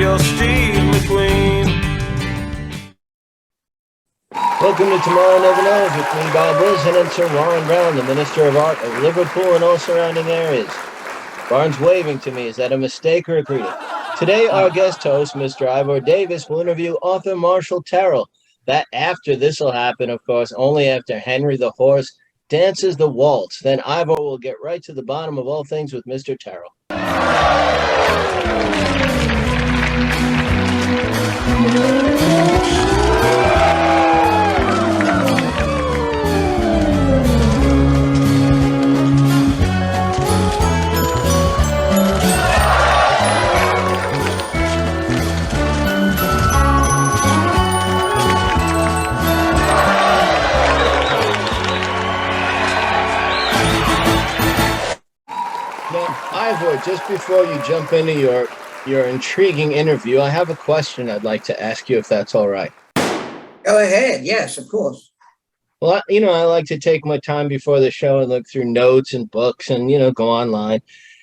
your Steve McQueen. Welcome to Tomorrow Never Knows with me, Bob Wilson, and Sir Warren Brown, the Minister of Art of Liverpool and all surrounding areas. Barnes waving to me. Is that a mistake or a greeting? Today, our guest host, Mr. Ivor Davis, will interview author Marshall Terrill. That after this will happen, of course, only after Henry the Horse dances the waltz. Then Ivor will get right to the bottom of all things with Mr. Terrill. Ivor, just before you jump into your intriguing interview, I have a question I'd like to ask you, if that's all right. Go ahead. Yes, of course. Well, I like to take my time before the show and look through notes and books and, go online.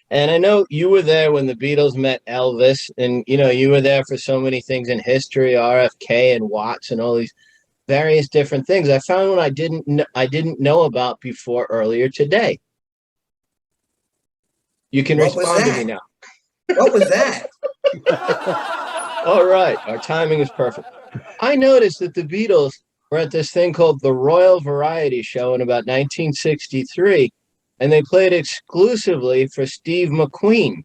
And I know you were there when the Beatles met Elvis, and, you were there for so many things in history, RFK and Watts and all these various different things. I found one I didn't know about before earlier today. You can respond to me now. What was that? All right. Our timing is perfect. I noticed that the Beatles were at this thing called the Royal Variety Show in about 1963, and they played exclusively for Steve McQueen.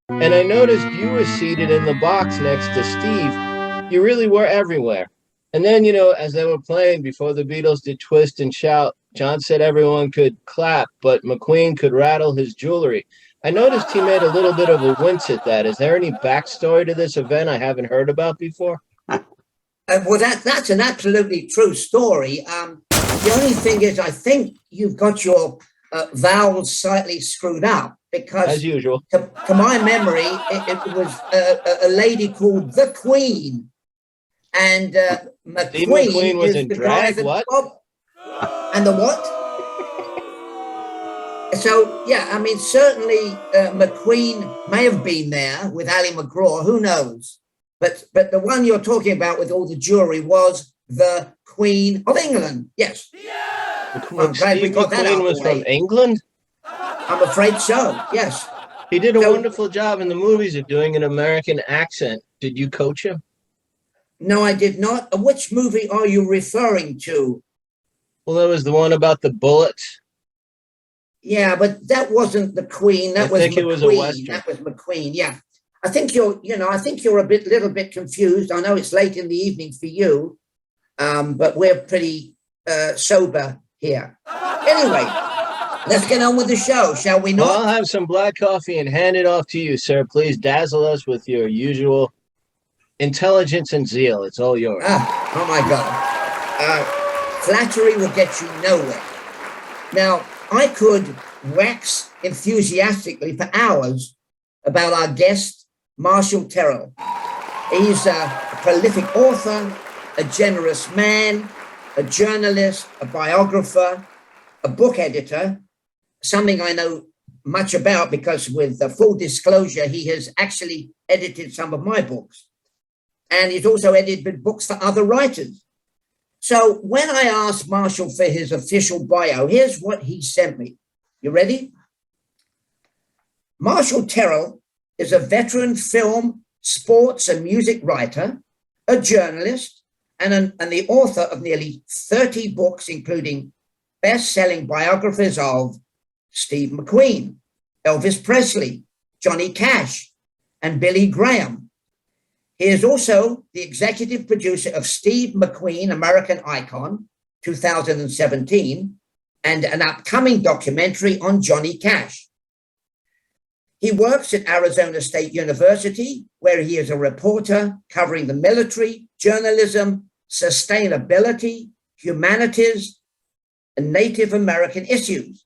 And I noticed you were seated in the box next to Steve. You really were everywhere. And then, as they were playing, before the Beatles did Twist and Shout, John said everyone could clap, but McQueen could rattle his jewelry. I noticed he made a little bit of a wince at that. Is there any backstory to this event I haven't heard about before? Well, that's an absolutely true story. The only thing is, I think you've got your vowels slightly screwed up, because, as usual, to my memory, it was a lady called the Queen, and McQueen was in drag. What? And the what? So, yeah, I mean, certainly McQueen may have been there with Ali Mcgraw, who knows? But the one you're talking about with all the jewelry was the Queen of England. Yes. Yeah! Steve McQueen was from England? I'm afraid so, yes. He did a wonderful job in the movies of doing an American accent. Did you coach him? No, I did not. Which movie are you referring to? Well, that was the one about the bullets. Yeah, but that wasn't the Queen. That was McQueen. It was a Western. That was McQueen. Yeah, I think you're a little bit confused. I know it's late in the evening for you, but we're pretty sober here. Anyway, let's get on with the show, shall we not? Well, I'll have some black coffee and hand it off to you, sir. Please dazzle us with your usual intelligence and zeal. It's all yours. Oh my God. Flattery will get you nowhere. Now, I could wax enthusiastically for hours about our guest, Marshall Terrill. He's a prolific author, a generous man, a journalist, a biographer, a book editor, something I know much about because, with full disclosure, he has actually edited some of my books. And he's also edited books for other writers. So when I asked Marshall for his official bio, here's what he sent me. You ready? Marshall Terrill is a veteran film, sports, and music writer, a journalist, and the author of nearly 30 books, including best-selling biographies of Steve McQueen, Elvis Presley, Johnny Cash, and Billy Graham. He is also the executive producer of Steve McQueen, American Icon, 2017, and an upcoming documentary on Johnny Cash. He works at Arizona State University, where he is a reporter covering the military, journalism, sustainability, humanities, and Native American issues.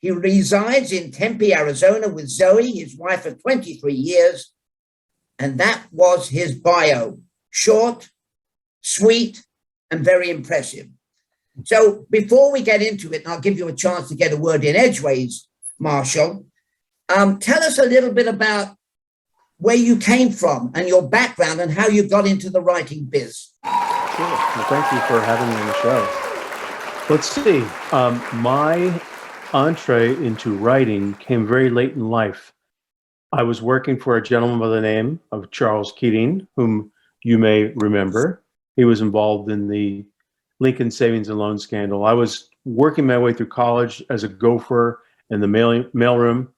He resides in Tempe, Arizona with Zoe, his wife of 23 years, and that was his bio. Short, sweet, and very impressive. So before we get into it, and I'll give you a chance to get a word in edgeways, Marshall, tell us a little bit about where you came from and your background and how you got into the writing biz. Sure. Well, thank you for having me on the show. Let's see. My entree into writing came very late in life. I was working for a gentleman by the name of Charles Keating, whom you may remember. He was involved in the Lincoln Savings and Loan scandal. I was working my way through college as a gopher in the mailroom,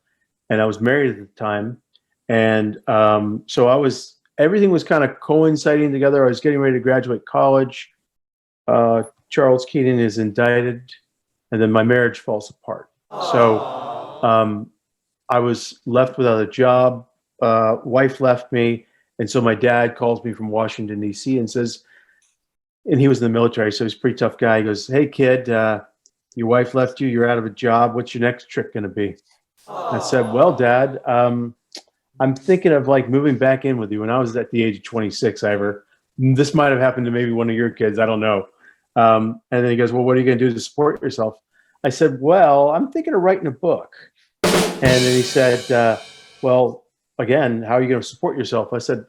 and I was married at the time. And so everything was kind of coinciding together. I was getting ready to graduate college. Charles Keating is indicted, and then my marriage falls apart. So I was left without a job. Wife left me. And so my dad calls me from Washington, D.C. and says, and he was in the military, so he's a pretty tough guy. He goes, "Hey, kid, your wife left you. You're out of a job. What's your next trick going to be?" I said, "Well, Dad, I'm thinking of like moving back in with you." When I was at the age of 26, Ivor, this might have happened to maybe one of your kids. I don't know. And then he goes, "Well, what are you going to do to support yourself?" I said, "Well, I'm thinking of writing a book." And then he said, "Well, again, how are you going to support yourself?" I said,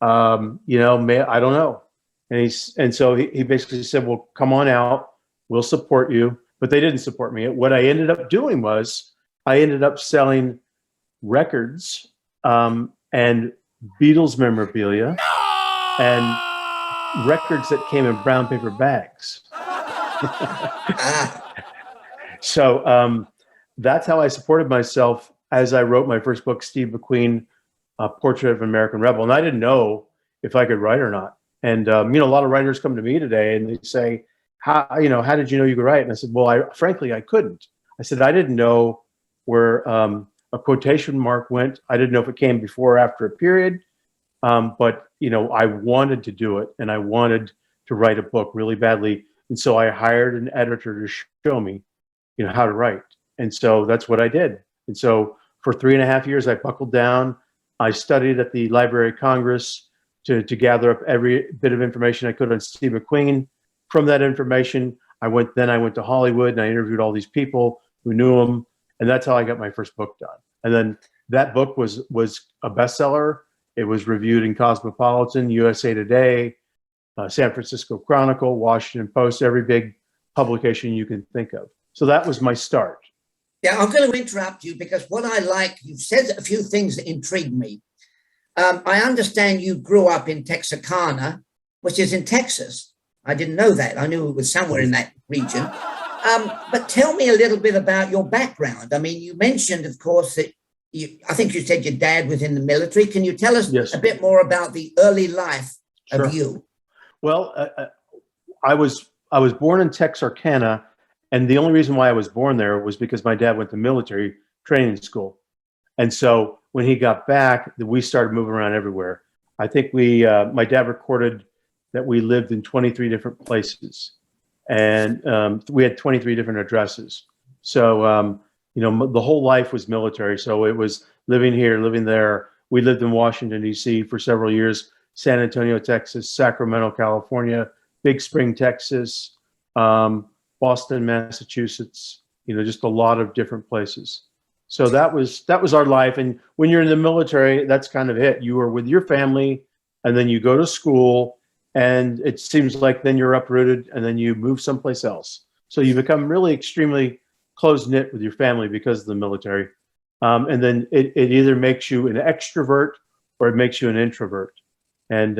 I don't know. And so he basically said, "Well, come on out. We'll support you." But they didn't support me. What I ended up doing was I ended up selling records and Beatles memorabilia and records that came in brown paper bags. So that's how I supported myself as I wrote my first book, Steve McQueen, Portrait of an American Rebel. And I didn't know if I could write or not. And, a lot of writers come to me today and they say, how did you know you could write? And I said, well, frankly, I couldn't. I said, I didn't know where a quotation mark went. I didn't know if it came before or after a period. But I wanted to do it, and I wanted to write a book really badly. And so I hired an editor to show me, how to write. And so that's what I did. And so for 3.5 years, I buckled down. I studied at the Library of Congress to gather up every bit of information I could on Steve McQueen. From that information, I went to Hollywood and I interviewed all these people who knew him. And that's how I got my first book done. And then that book was a bestseller. It was reviewed in Cosmopolitan, USA Today, San Francisco Chronicle, Washington Post, every big publication you can think of. So that was my start. Yeah, I'm going to interrupt you because what I like, you've said a few things that intrigued me. I understand you grew up in Texarkana, which is in Texas. I didn't know that. I knew it was somewhere in that region. But tell me a little bit about your background. I mean, you mentioned, of course, that I think you said your dad was in the military. Can you tell us a bit more about the early life of you? Well, I was born in Texarkana, and the only reason why I was born there was because my dad went to military training school. And so when he got back, we started moving around everywhere. I think my dad recorded that we lived in 23 different places, and we had 23 different addresses. So, the whole life was military. So it was living here, living there. We lived in Washington, D.C. for several years, San Antonio, Texas, Sacramento, California, Big Spring, Texas, Boston, Massachusetts, just a lot of different places. So that was our life. And when you're in the military, that's kind of it. You are with your family, and then you go to school, and it seems like then you're uprooted, and then you move someplace else. So you become really extremely close-knit with your family because of the military. And then it either makes you an extrovert or it makes you an introvert. And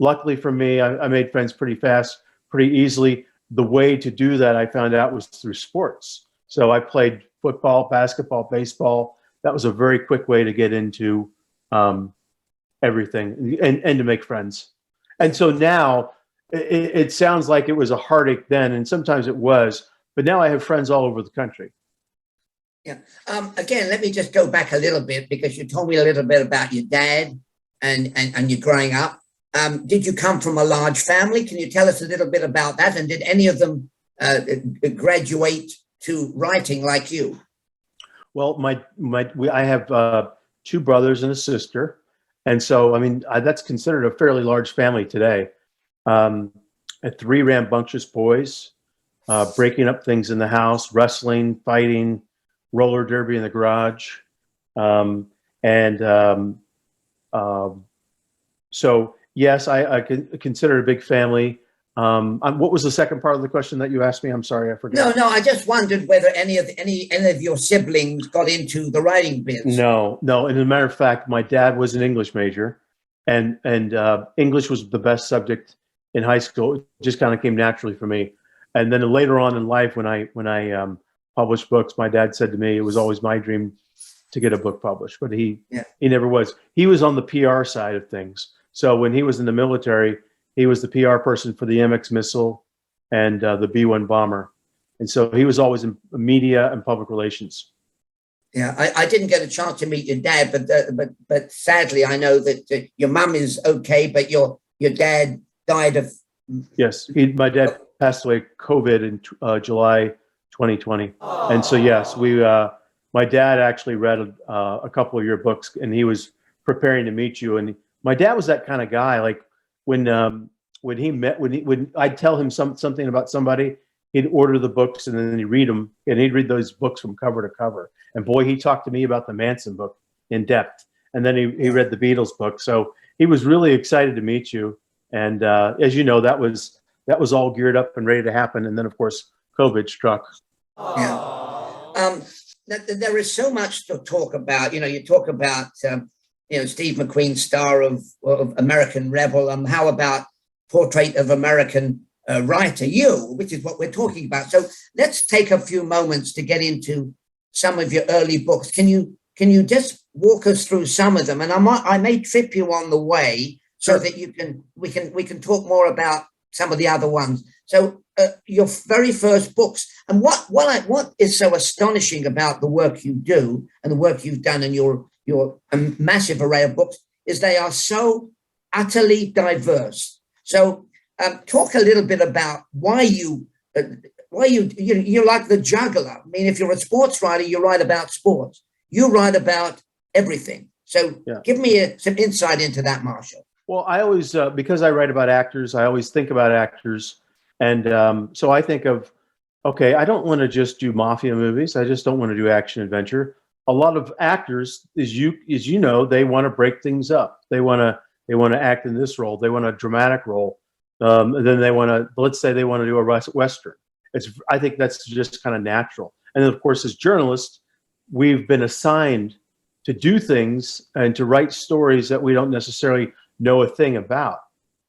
luckily for me, I made friends pretty fast, pretty easily. The way to do that, I found out, was through sports. So I played football, basketball, baseball. That was a very quick way to get into everything and to make friends. And so now it sounds like it was a heartache then, and sometimes it was, but now I have friends all over the country. Yeah. Again, let me just go back a little bit because you told me a little bit about your dad and you growing up. Did you come from a large family? Can you tell us a little bit about that? And did any of them graduate to writing like you? Well, I have 2 brothers and a sister. And so, that's considered a fairly large family today. 3 rambunctious boys, breaking up things in the house, wrestling, fighting, roller derby in the garage. So yes, I consider it a big family. What was the second part of the question that you asked me? I'm sorry, I forgot. No, I just wondered whether any of your siblings got into the writing biz. No. And as a matter of fact, my dad was an English major, and English was the best subject in high school. It just kind of came naturally for me. And then later on in life, when I published books, my dad said to me, it was always my dream to get a book published, but he never was. He was on the PR side of things. So when he was in the military, he was the PR person for the MX missile and the B-1 bomber. And so he was always in media and public relations. Yeah, I didn't get a chance to meet your dad, but sadly, I know that your mum is okay, but your dad died of. Yes, my dad passed away COVID in July 2020, and so yes, my dad actually read a couple of your books, and he was preparing to meet you. And my dad was that kind of guy. Like when I'd tell him something about somebody, he'd order the books and then he'd read them, and he'd read those books from cover to cover. And boy, he talked to me about the Manson book in depth. And then he read the Beatles book. So he was really excited to meet you. And as you know, that was all geared up and ready to happen. And then of course, COVID struck. Yeah. There is so much to talk about. You talk about, Steve McQueen, star of American Rebel. How about Portrait of American Writer, which is what we're talking about. So let's take a few moments to get into some of your early books. Can you just walk us through some of them? And I may trip you on the way so that we can talk more about some of the other ones. So your very first books, and what is so astonishing about the work you do and the work you've done in your massive array of books is they are so utterly diverse. So talk a little bit about why you're like the juggler. I mean, if you're a sports writer, you write about sports. You write about everything. So give me some insight into that, Marshall. Well, I always, because I write about actors, I always think about actors. And so I think of, okay, I don't want to just do mafia movies. I just don't want to do action adventure. A lot of actors, as you know, they want to break things up. They want to act in this role. They want a dramatic role. And then they want to, let's say they want to do a Western. I think that's just kind of natural. And then of course, as journalists, we've been assigned to do things and to write stories that we don't necessarily know a thing about.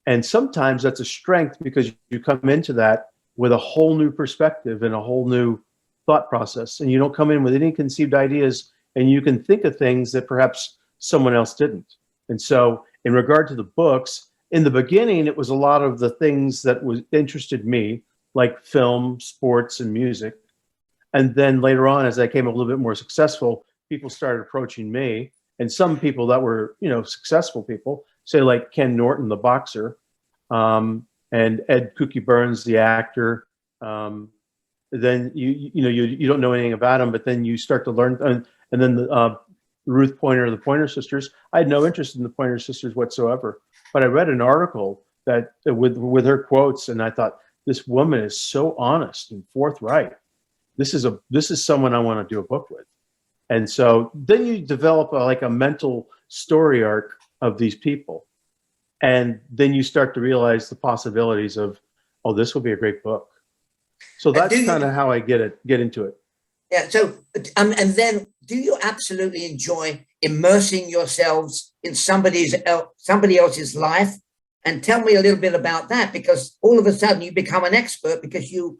And sometimes that's a strength because you come into that with a whole new perspective and a whole new thought process. And you don't come in with any conceived ideas, and you can think of things that perhaps someone else didn't. And so in regard to the books, in the beginning, it was a lot of the things that interested me, like film, sports, and music. And then later on, as I became a little bit more successful, people started approaching me. And some people that were, successful people, say like Ken Norton, the boxer, and Ed Kooky Burns, the actor. Then you don't know anything about them, but then you start to learn. And then Ruth Pointer, the Pointer Sisters. I had no interest in the Pointer Sisters whatsoever, but I read an article that with her quotes, and I thought, this woman is so honest and forthright. This is someone I want to do a book with. And so then you develop a mental story arc of these people. And then you start to realize the possibilities of, oh, this will be a great book. So that's kind of how I get into it. Yeah. So, and then do you absolutely enjoy immersing yourselves in somebody else's life? And tell me a little bit about that, because all of a sudden you become an expert because you've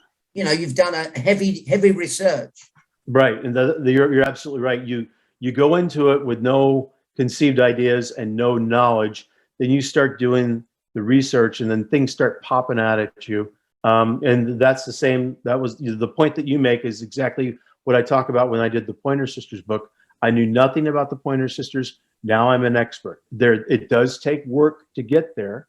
done a heavy research. Right. And you're absolutely right. You go into it with no conceived ideas and no knowledge. Then you start doing the research, and then things start popping out at you. And that's the same. That was the point that you make is exactly what I talk about when I did the Pointer Sisters book. I knew nothing about the Pointer Sisters. Now I'm an expert. It does take work to get there,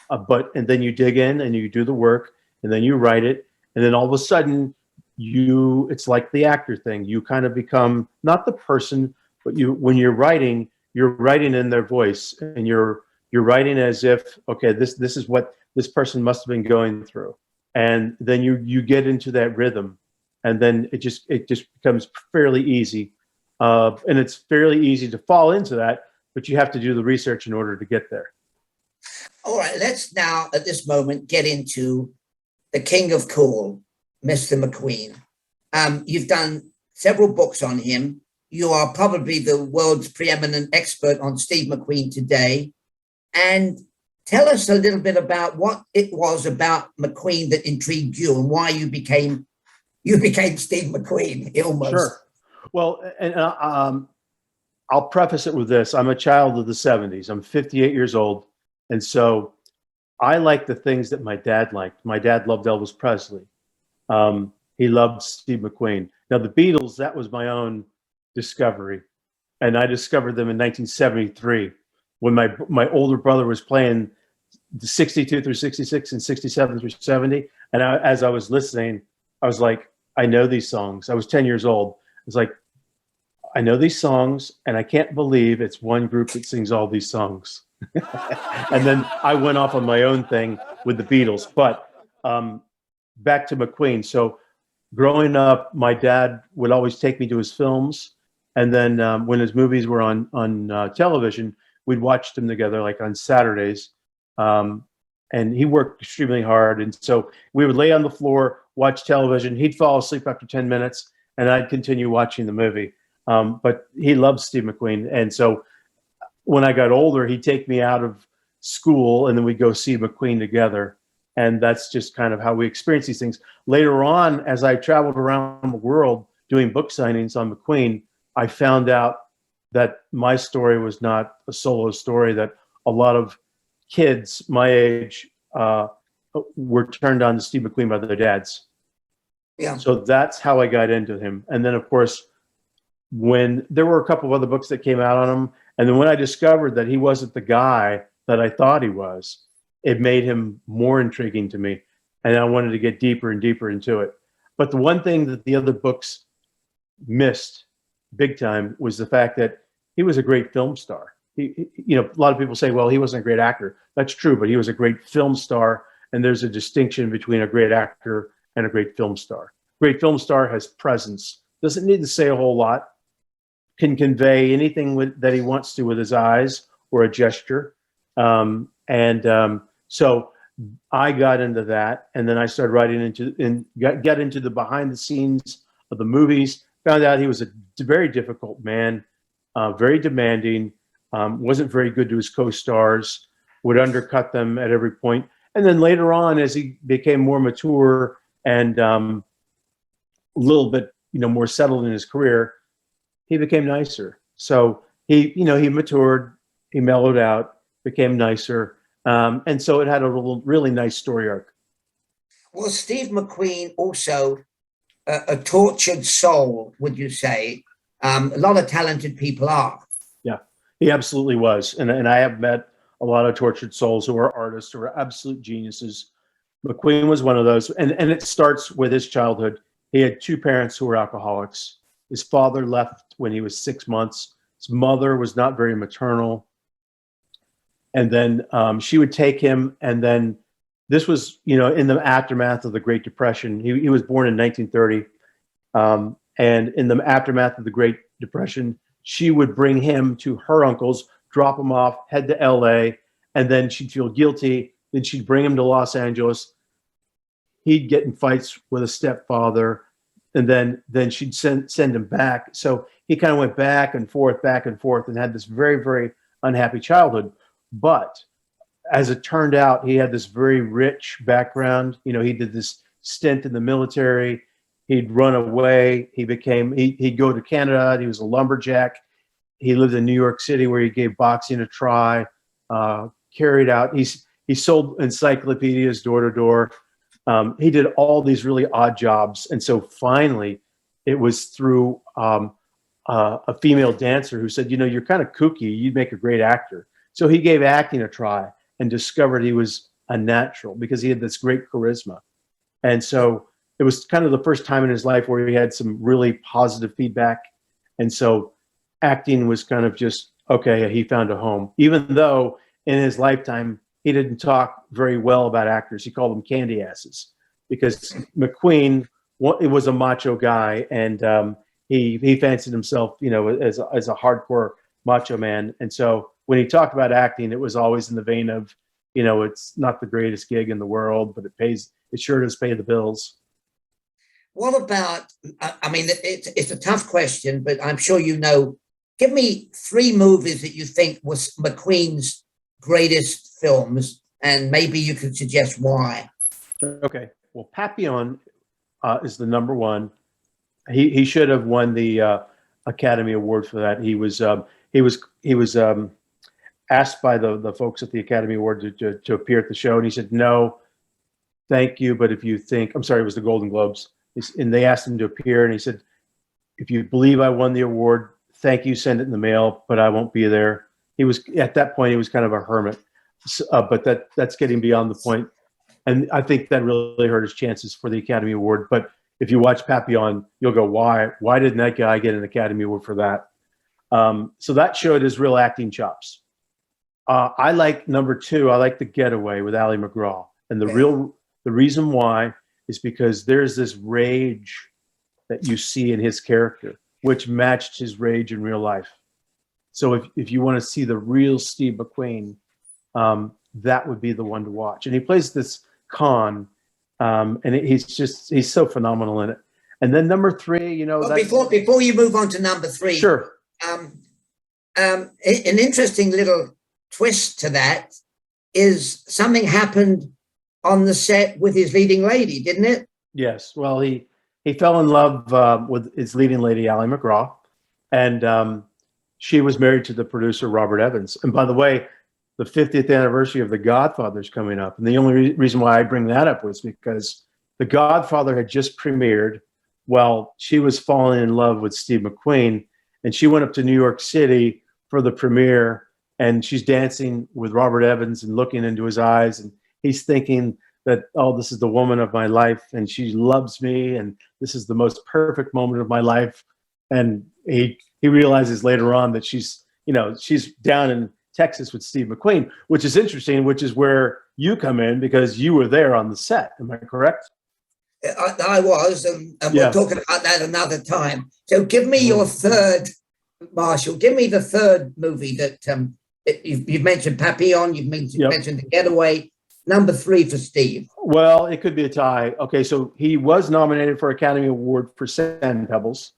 and then you dig in and you do the work, and then you write it, and then all of a sudden it's like the actor thing. You kind of become not the person, but when you're writing in their voice, and you're writing as if, okay, this is what this person must have been going through. And then you get into that rhythm, and then it just becomes fairly easy. And it's fairly easy to fall into that but you have to do the research in order to get there. All right, let's now at this moment get into the king of cool, Mr. McQueen. You've done several books on him. You are probably the world's preeminent expert on Steve McQueen today. And tell us a little bit about what it was about McQueen that intrigued you and why you became Steve McQueen, almost. Sure. Well, and I'll preface it with this. I'm a child of the 70s. I'm 58 years old. And so I like the things that my dad liked. My dad loved Elvis Presley. He loved Steve McQueen. Now, the Beatles, that was my own discovery. And I discovered them in 1973 when my older brother was playing the 62 through 66 and 67 through 70. And as I was listening, I was like, I know these songs. I was 10 years old. I was like, I know these songs, and I can't believe it's one group that sings all these songs. And then I went off on my own thing with the Beatles. But back to McQueen. So growing up, my dad would always take me to his films. And then when his movies were on television, we'd watch them together, like on Saturdays. And he worked extremely hard. And so we would lay on the floor, watch television. He'd fall asleep after 10 minutes, and I'd continue watching the movie. But he loved Steve McQueen. And so when I got older, he'd take me out of school, and then we'd go see McQueen together. And that's just kind of how we experienced these things. Later on, as I traveled around the world doing book signings on McQueen, I found out that my story was not a solo story, that a lot of kids my age were turned on to Steve McQueen by their dads. Yeah. So that's how I got into him. And then, of course, when there were a couple of other books that came out on him, and then when I discovered that he wasn't the guy that I thought he was, it made him more intriguing to me. And I wanted to get deeper and deeper into it. But the one thing that the other books missed big time was the fact that he was a great film star. A lot of people say, well, he wasn't a great actor. That's true, but he was a great film star. And there's a distinction between a great actor and a great film star. Great film star has presence, doesn't need to say a whole lot, can convey anything that he wants to with his eyes or a gesture. So I got into that, and then I started writing got into the behind the scenes of the movies, found out he was a very difficult man, very demanding, wasn't very good to his co-stars, would undercut them at every point. And then later on, as he became more mature and a little bit, more settled in his career, he became nicer. So he matured, he mellowed out, became nicer. And so it had a really nice story arc. Well, Steve McQueen also a tortured soul, would you say? A lot of talented people are. Yeah, he absolutely was. And I have met a lot of tortured souls who are artists, who are absolute geniuses. McQueen was one of those. And it starts with his childhood. He had two parents who were alcoholics. His father left when he was 6 months. His mother was not very maternal. And then she would take him. And then this was, in the aftermath of the Great Depression. He was born in 1930. And in the aftermath of the Great Depression, she would bring him to her uncle's, drop him off, head to LA, and then she'd feel guilty. Then she'd bring him to Los Angeles. He'd get in fights with a stepfather, and then she'd send him back. So he kind of went back and forth, and had this very, very unhappy childhood. But as it turned out, he had this very rich background. He did this stint in the military. He'd run away. He'd go to Canada. He was a lumberjack. He lived in New York City, where he gave boxing a try, carried out. He sold encyclopedias door to door. He did all these really odd jobs. And so finally, it was through a female dancer who said, you're kind of kooky. You'd make a great actor. So he gave acting a try and discovered he was a natural because he had this great charisma. And so it was kind of the first time in his life where he had some really positive feedback. And so acting was kind of just, okay, he found a home. Even though in his lifetime, he didn't talk very well about actors. He called them candy asses because McQueen was a macho guy, and he fancied himself, as a hardcore macho man. And so when he talked about acting, it was always in the vein of, it's not the greatest gig in the world, but it sure does pay the bills. What about, I mean, it's a tough question, but I'm sure you know. Give me 3 movies that you think was McQueen's greatest films, and maybe you could suggest why. Okay. Well, Papillon is the number one. He should have won the Academy Award for that. He was asked by the folks at the Academy Award to appear at the show, and he said, "No, thank you, but if you think," I'm sorry, it was the Golden Globes, and they asked him to appear, and he said, "If you believe I won the award, thank you, send it in the mail, but I won't be there." He was, at that point, he was kind of a hermit, but that's getting beyond the point. And I think that really hurt his chances for the Academy Award. But if you watch Papillon, you'll go, why didn't that guy get an Academy Award for that? So that showed his real acting chops. I like number 2. I like The Getaway with Ali Mcgraw. And the reason why is because there's this rage that you see in his character, which matched his rage in real life. So if you want to see the real Steve McQueen, that would be the one to watch. And he plays this con, and he's so phenomenal in it. And then number 3, well, before you move on to number 3, sure. An interesting little twist to that is something happened on the set with his leading lady, didn't it? Yes. Well, he fell in love with his leading lady, Ali Mcgraw, and she was married to the producer Robert Evans. And by the way, the 50th anniversary of The Godfather is coming up, and the only reason why I bring that up was because The Godfather had just premiered while she was falling in love with Steve McQueen, and she went up to New York City for the premiere, and she's dancing with Robert Evans and looking into his eyes, and he's thinking that, oh, this is the woman of my life, and she loves me, and this is the most perfect moment of my life. And he realizes later on that she's down in Texas with Steve McQueen, which is interesting, which is where you come in because you were there on the set. Am I correct? I was, and we'll talk about that another time. So give me your third, Marshall. Give me the third movie that you've mentioned Papillon, you've mentioned The Getaway. Number 3 for Steve. Well, it could be a tie. Okay, so he was nominated for Academy Award for Sand Pebbles,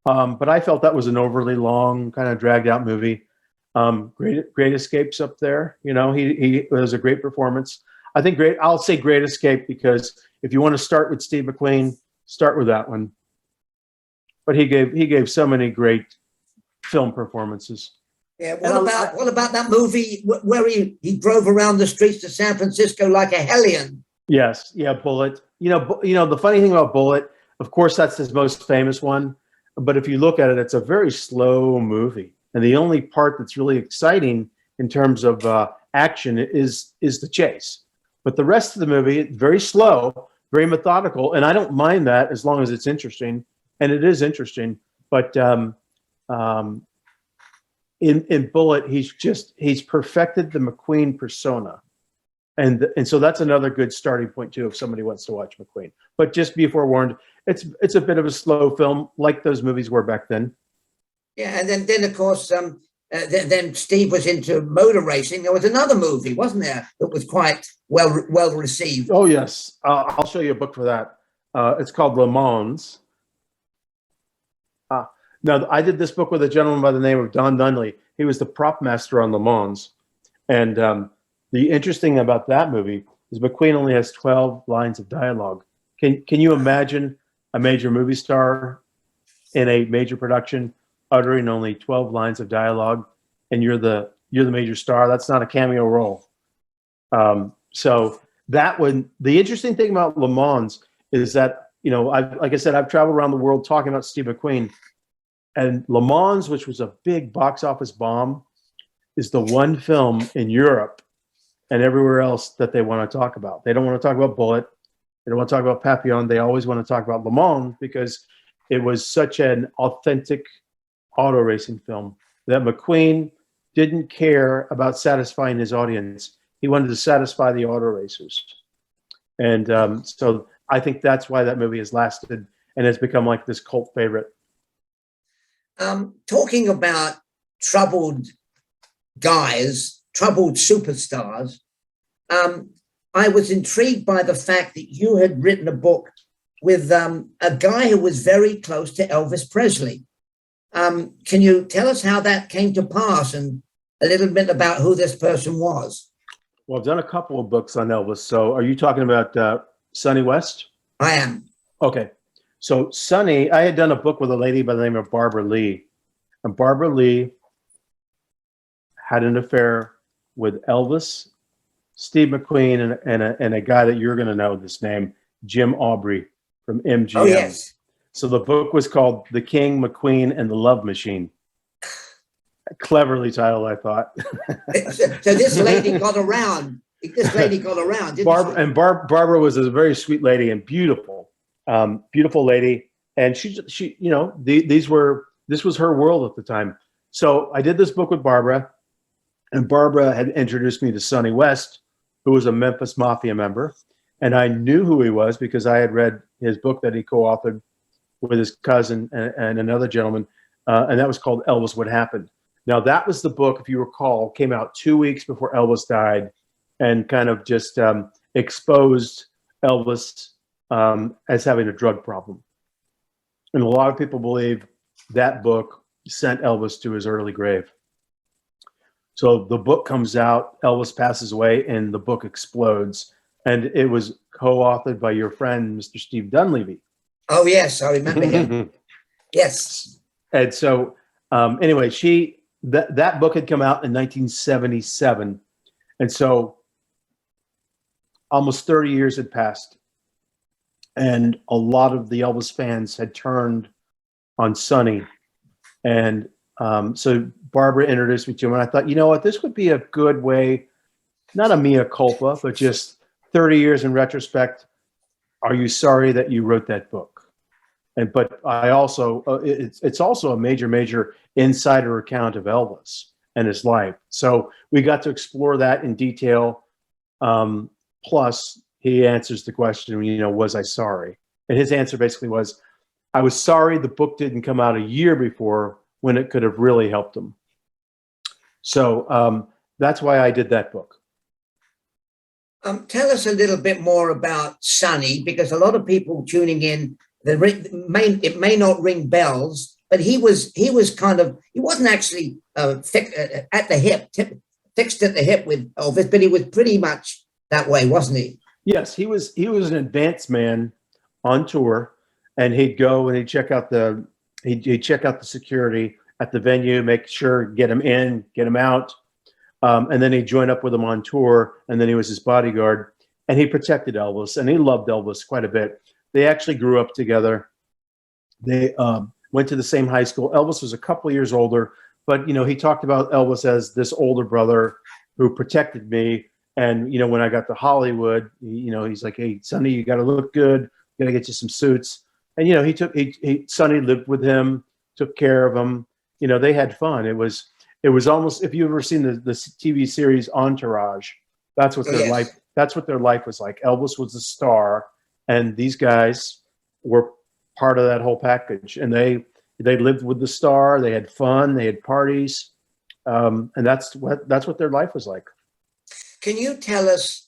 but I felt that was an overly long, kind of dragged out movie. Great Escape's up there. He was a great performance. I think I'll say Great Escape because if you want to start with Steve McQueen, start with that one. But he gave so many great film performances. Yeah. What about that movie where he drove around the streets of San Francisco like a hellion? Yes. Yeah. Bullet. The funny thing about Bullet, of course, that's his most famous one. But if you look at it, it's a very slow movie. And the only part that's really exciting in terms of action is the chase. But the rest of the movie, very slow, very methodical. And I don't mind that as long as it's interesting. And it is interesting. But in Bullet, he's perfected the McQueen persona. And so that's another good starting point, too, if somebody wants to watch McQueen. But just be forewarned, it's a bit of a slow film, like those movies were back then. Yeah, and then of course, then Steve was into motor racing. There was another movie, wasn't there, that was quite well received? Oh, yes. I'll show you a book for that. It's called Le Mans. Now, I did this book with a gentleman by the name of Don Dunley. He was the prop master on Le Mans. And the interesting about that movie is McQueen only has 12 lines of dialogue. Can you imagine a major movie star in a major production uttering only 12 lines of dialogue, and you're the major star? That's not a cameo role. So that one, the interesting thing about Le Mans is that, like I said, I've traveled around the world talking about Steve McQueen, and Le Mans, which was a big box office bomb, is the one film in Europe and everywhere else that they want to talk about. They don't want to talk about Bullet. They don't want to talk about Papillon. They always want to talk about Le Mans because it was such an authentic auto racing film that McQueen didn't care about satisfying his audience. He wanted to satisfy the auto racers. And so I think that's why that movie has lasted and has become like this cult favorite. Talking about troubled guys, troubled superstars, I was intrigued by the fact that you had written a book with a guy who was very close to Elvis Presley. Can you tell us how that came to pass and a little bit about who this person was? Well, I've done a couple of books on Elvis. So are you talking about Sonny West? I am. Okay. So Sonny, I had done a book with a lady by the name of Barbara Lee. And Barbara Lee had an affair with Elvis, Steve McQueen, and a guy that you're going to know this name, Jim Aubrey from MGM. Oh, yes. So the book was called The King, McQueen, and the Love Machine. Cleverly titled, I thought. So this lady got around. This lady got around, didn't she? Barbara was a very sweet lady and beautiful, beautiful lady. And she, you know, this was her world at the time. So I did this book with Barbara, and Barbara had introduced me to Sonny West, who was a Memphis Mafia member. And I knew who he was because I had read his book that he co-authored with his cousin and another gentleman. And that was called Elvis What Happened. Now, that was the book, if you recall, came out 2 weeks before Elvis died and kind of just exposed Elvis as having a drug problem. And a lot of people believe that book sent Elvis to his early grave. So the book comes out, Elvis passes away, and the book explodes. And it was co-authored by your friend, Mr. Steve Dunleavy. Oh, yes, I remember him. Yes. And so anyway, that book had come out in 1977. And so almost 30 years had passed. And a lot of the Elvis fans had turned on Sonny. And so Barbara introduced me to him. And I thought, you know what, this would be a good way, not a mea culpa, but just 30 years in retrospect. Are you sorry that you wrote that book? But I also, it's also a major insider account of Elvis and his life. So we got to explore that in detail. Plus, he answers the question, you know, was I sorry? And his answer basically was, I was sorry the book didn't come out a year before when it could have really helped him. So that's why I did that book. Tell us a little bit more about Sonny, because a lot of people tuning in, it may not ring bells, but he wasn't actually fixed at the hip with Elvis, but he was pretty much that way, wasn't he? Yes, he was an advanced man on tour, and he'd go and he'd check out the security at the venue, make sure, get him in, get him out. And then he'd join up with him on tour, and then he was his bodyguard, and he protected Elvis, and he loved Elvis quite a bit. They actually grew up together. They went to the same high school. Elvis was a couple of years older, but, you know, he talked about Elvis as this older brother who protected me. And, you know, when I got to Hollywood, you know, he's like, hey, Sonny, you got to look good. You got to get you some suits. And, you know, Sonny lived with him, took care of him. You know, they had fun. It was almost, if you've ever seen the TV series Entourage, that's what their life was like. Elvis was the star, and these guys were part of that whole package. And they lived with the star. They had fun. They had parties, and that's what their life was like. Can you tell us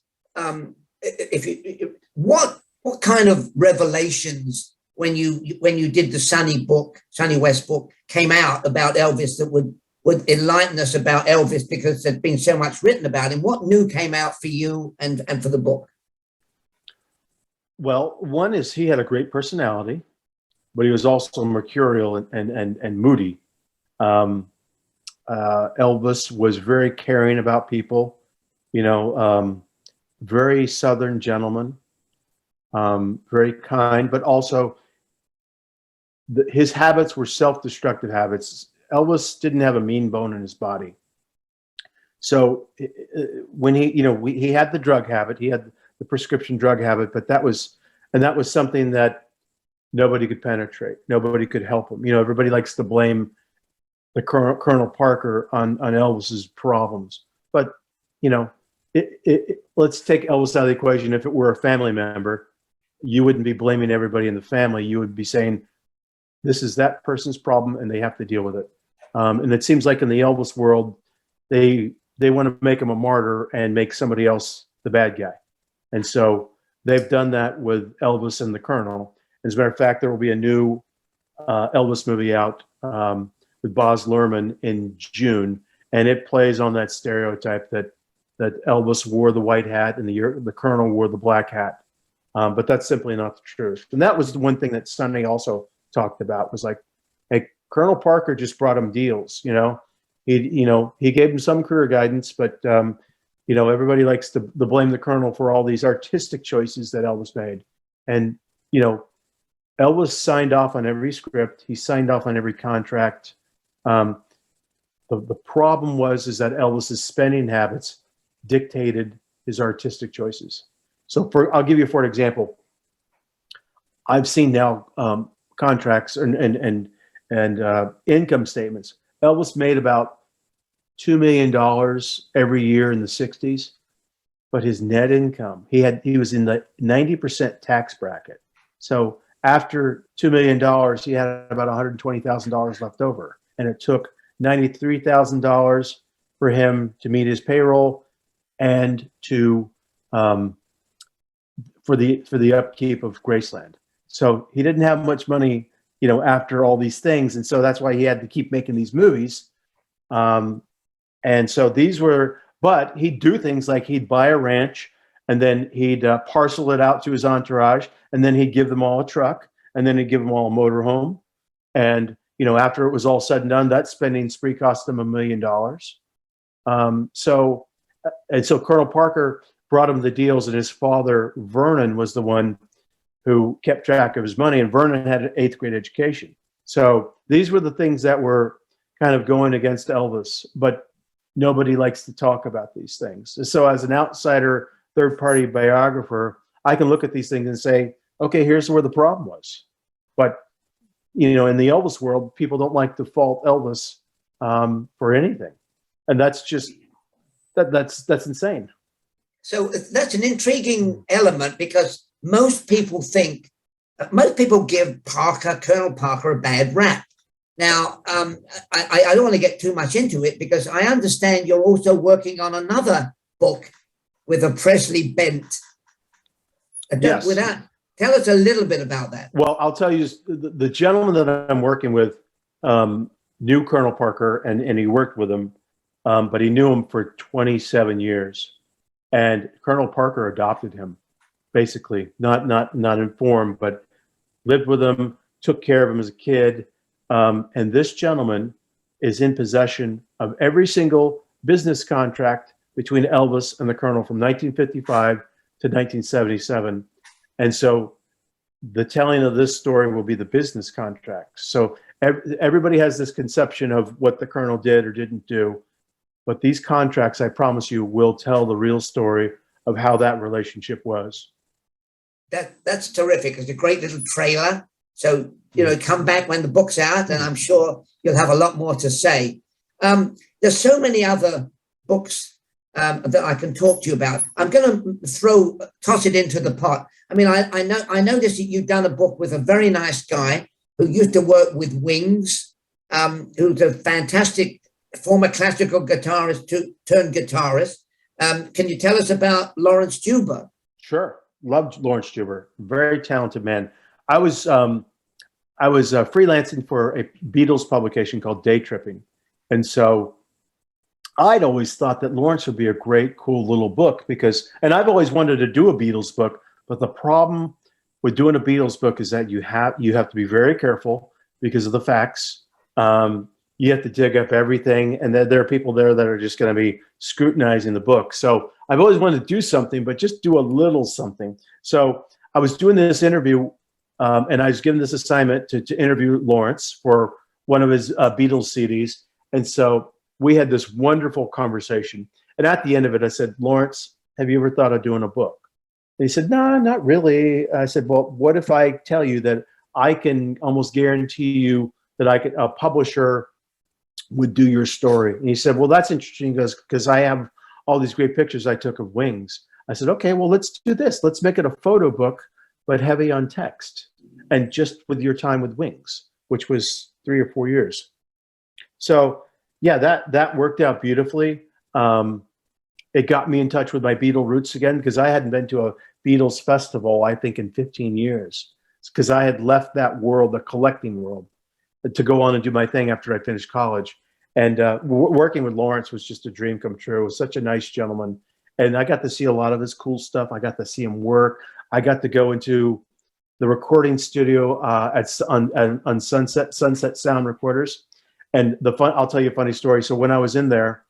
what kind of revelations when you did the Sonny West book came out about Elvis that would enlighten us about Elvis, because there's been so much written about him? What new came out for you and for the book? Well, one is he had a great personality, but he was also mercurial and moody. Elvis was very caring about people, you know, very Southern gentleman, very kind, but also his habits were self-destructive habits. Elvis didn't have a mean bone in his body. So when he had the drug habit, he had the prescription drug habit, but that was something that nobody could penetrate. Nobody could help him. You know, everybody likes to blame the Colonel Parker on Elvis's problems. But, you know, let's take Elvis out of the equation. If it were a family member, you wouldn't be blaming everybody in the family. You would be saying, this is that person's problem and they have to deal with it. And it seems like in the Elvis world, they want to make him a martyr and make somebody else the bad guy. And so they've done that with Elvis and the Colonel. As a matter of fact, there will be a new Elvis movie out with Baz Luhrmann in June, and it plays on that stereotype that Elvis wore the white hat and the Colonel wore the black hat. But that's simply not the truth. And that was the one thing that Sonny also talked about, was like, hey, Colonel Parker just brought him deals, he gave him some career guidance, but everybody likes to blame the Colonel for all these artistic choices that Elvis made. And Elvis signed off on every script. He signed off on every contract. The problem is that Elvis's spending habits dictated his artistic choices. So I'll give you for an example. I've seen now contracts and income statements. Elvis made about $2 million every year in the 60s, but his net income, he was in the 90% tax bracket. So after $2 million, he had about $120,000 left over. And it took $93,000 for him to meet his payroll and to for the upkeep of Graceland. So he didn't have much money, after all these things. And so that's why he had to keep making these movies. And so but he'd do things like he'd buy a ranch, and then he'd parcel it out to his entourage, and then he'd give them all a truck, and then he'd give them all a motorhome. And, after it was all said and done, that spending spree cost him $1 million. So Colonel Parker brought him the deals, and his father, Vernon, was the one who kept track of his money, and Vernon had an 8th grade education. So these were the things that were kind of going against Elvis, but nobody likes to talk about these things. So as an outsider, third-party biographer, I can look at these things and say, okay, here's where the problem was. But, in the Elvis world, people don't like to fault Elvis for anything. And that's just, that's insane. So that's an intriguing element, because most people give Colonel Parker a bad rap. Now, I don't want to get too much into it, because I understand you're also working on another book with a Presley bent. Yes. Tell us a little bit about that. Well, I'll tell you, the gentleman that I'm working with knew Colonel Parker, and he worked with him, but he knew him for 27 years. And Colonel Parker adopted him, basically, not informed, but lived with him, took care of him as a kid. And this gentleman is in possession of every single business contract between Elvis and the Colonel from 1955 to 1977. And so the telling of this story will be the business contracts. So everybody has this conception of what the Colonel did or didn't do. But these contracts, I promise you, will tell the real story of how that relationship was. That's terrific. It's a great little trailer. So, come back when the book's out, and I'm sure you'll have a lot more to say. There's so many other books that I can talk to you about. I'm going to toss it into the pot. I mean, I noticed that you've done a book with a very nice guy who used to work with Wings, who's a fantastic former classical guitarist turned guitarist. Can you tell us about Lawrence Juber? Sure. Loved Lawrence Juber. Very talented man. I was freelancing for a Beatles publication called Day Tripping. And so I'd always thought that Lawrence would be a great, cool little book, and I've always wanted to do a Beatles book, but the problem with doing a Beatles book is that you have to be very careful because of the facts. You have to dig up everything, and there are people there that are just going to be scrutinizing the book. So I've always wanted to do something, but just do a little something. So I was doing this interview, and I was given this assignment to interview Lawrence for one of his Beatles CDs. And so we had this wonderful conversation. And at the end of it, I said, Lawrence, have you ever thought of doing a book? And he said, no, not really. I said, well, what if I tell you that I can almost guarantee you that a publisher would do your story? And he said, well, that's interesting because I have all these great pictures I took of Wings. I said, okay, well, let's do this. Let's make it a photo book, but heavy on text, and just with your time with Wings, which was 3 or 4 years. So yeah, that worked out beautifully. It got me in touch with my Beatle roots again, because I hadn't been to a Beatles festival, I think, in 15 years, because I had left that world, the collecting world, to go on and do my thing after I finished college. And working with Lawrence was just a dream come true. He was such a nice gentleman. And I got to see a lot of his cool stuff. I got to see him work. I got to go into the recording studio on Sunset Sound Recorders. And I'll tell you a funny story. So when I was in there,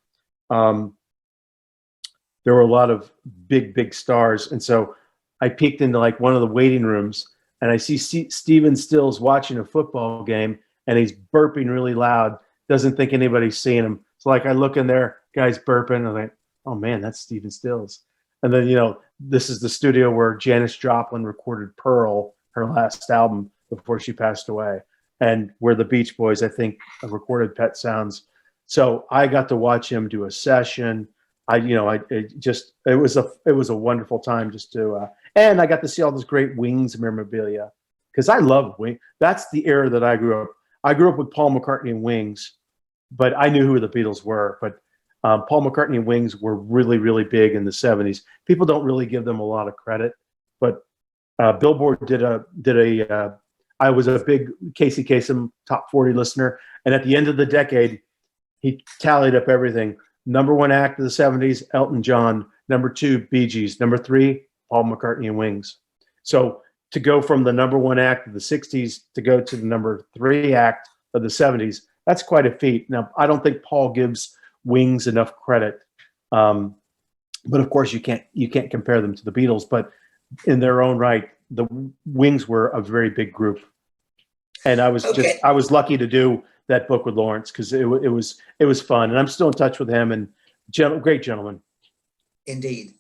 there were a lot of big stars. And so I peeked into like one of the waiting rooms, and I see Steven Stills watching a football game, and he's burping really loud. Doesn't think anybody's seeing him. So like I look in there, guy's burping. I'm like, oh man, that's Steven Stills. And then, this is the studio where Janis Joplin recorded Pearl, her last album, before she passed away, and where the Beach Boys, I think, recorded Pet Sounds. So I got to watch him do a session. It was a wonderful time just to, and I got to see all this great Wings memorabilia, because I love Wings. That's the era that I grew up. I grew up with Paul McCartney and Wings, but I knew who the Beatles were. But Paul McCartney and Wings were really, really big in the 70s. People don't really give them a lot of credit, but Billboard did a. I was a big Casey Kasem top 40 listener, and at the end of the decade, he tallied up everything. Number 1 act of the 70s, Elton John. Number 2, Bee Gees. Number 3, Paul McCartney and Wings. So to go from the number 1 act of the 60s to go to the number 3 act of the 70s, that's quite a feat. Now, I don't think Paul gives Wings enough credit. But of course, you can't compare them to the Beatles. But in their own right, the Wings were a very big group. And I was I was lucky to do that book with Lawrence, because it was fun, and I'm still in touch with him, and great gentleman. Indeed.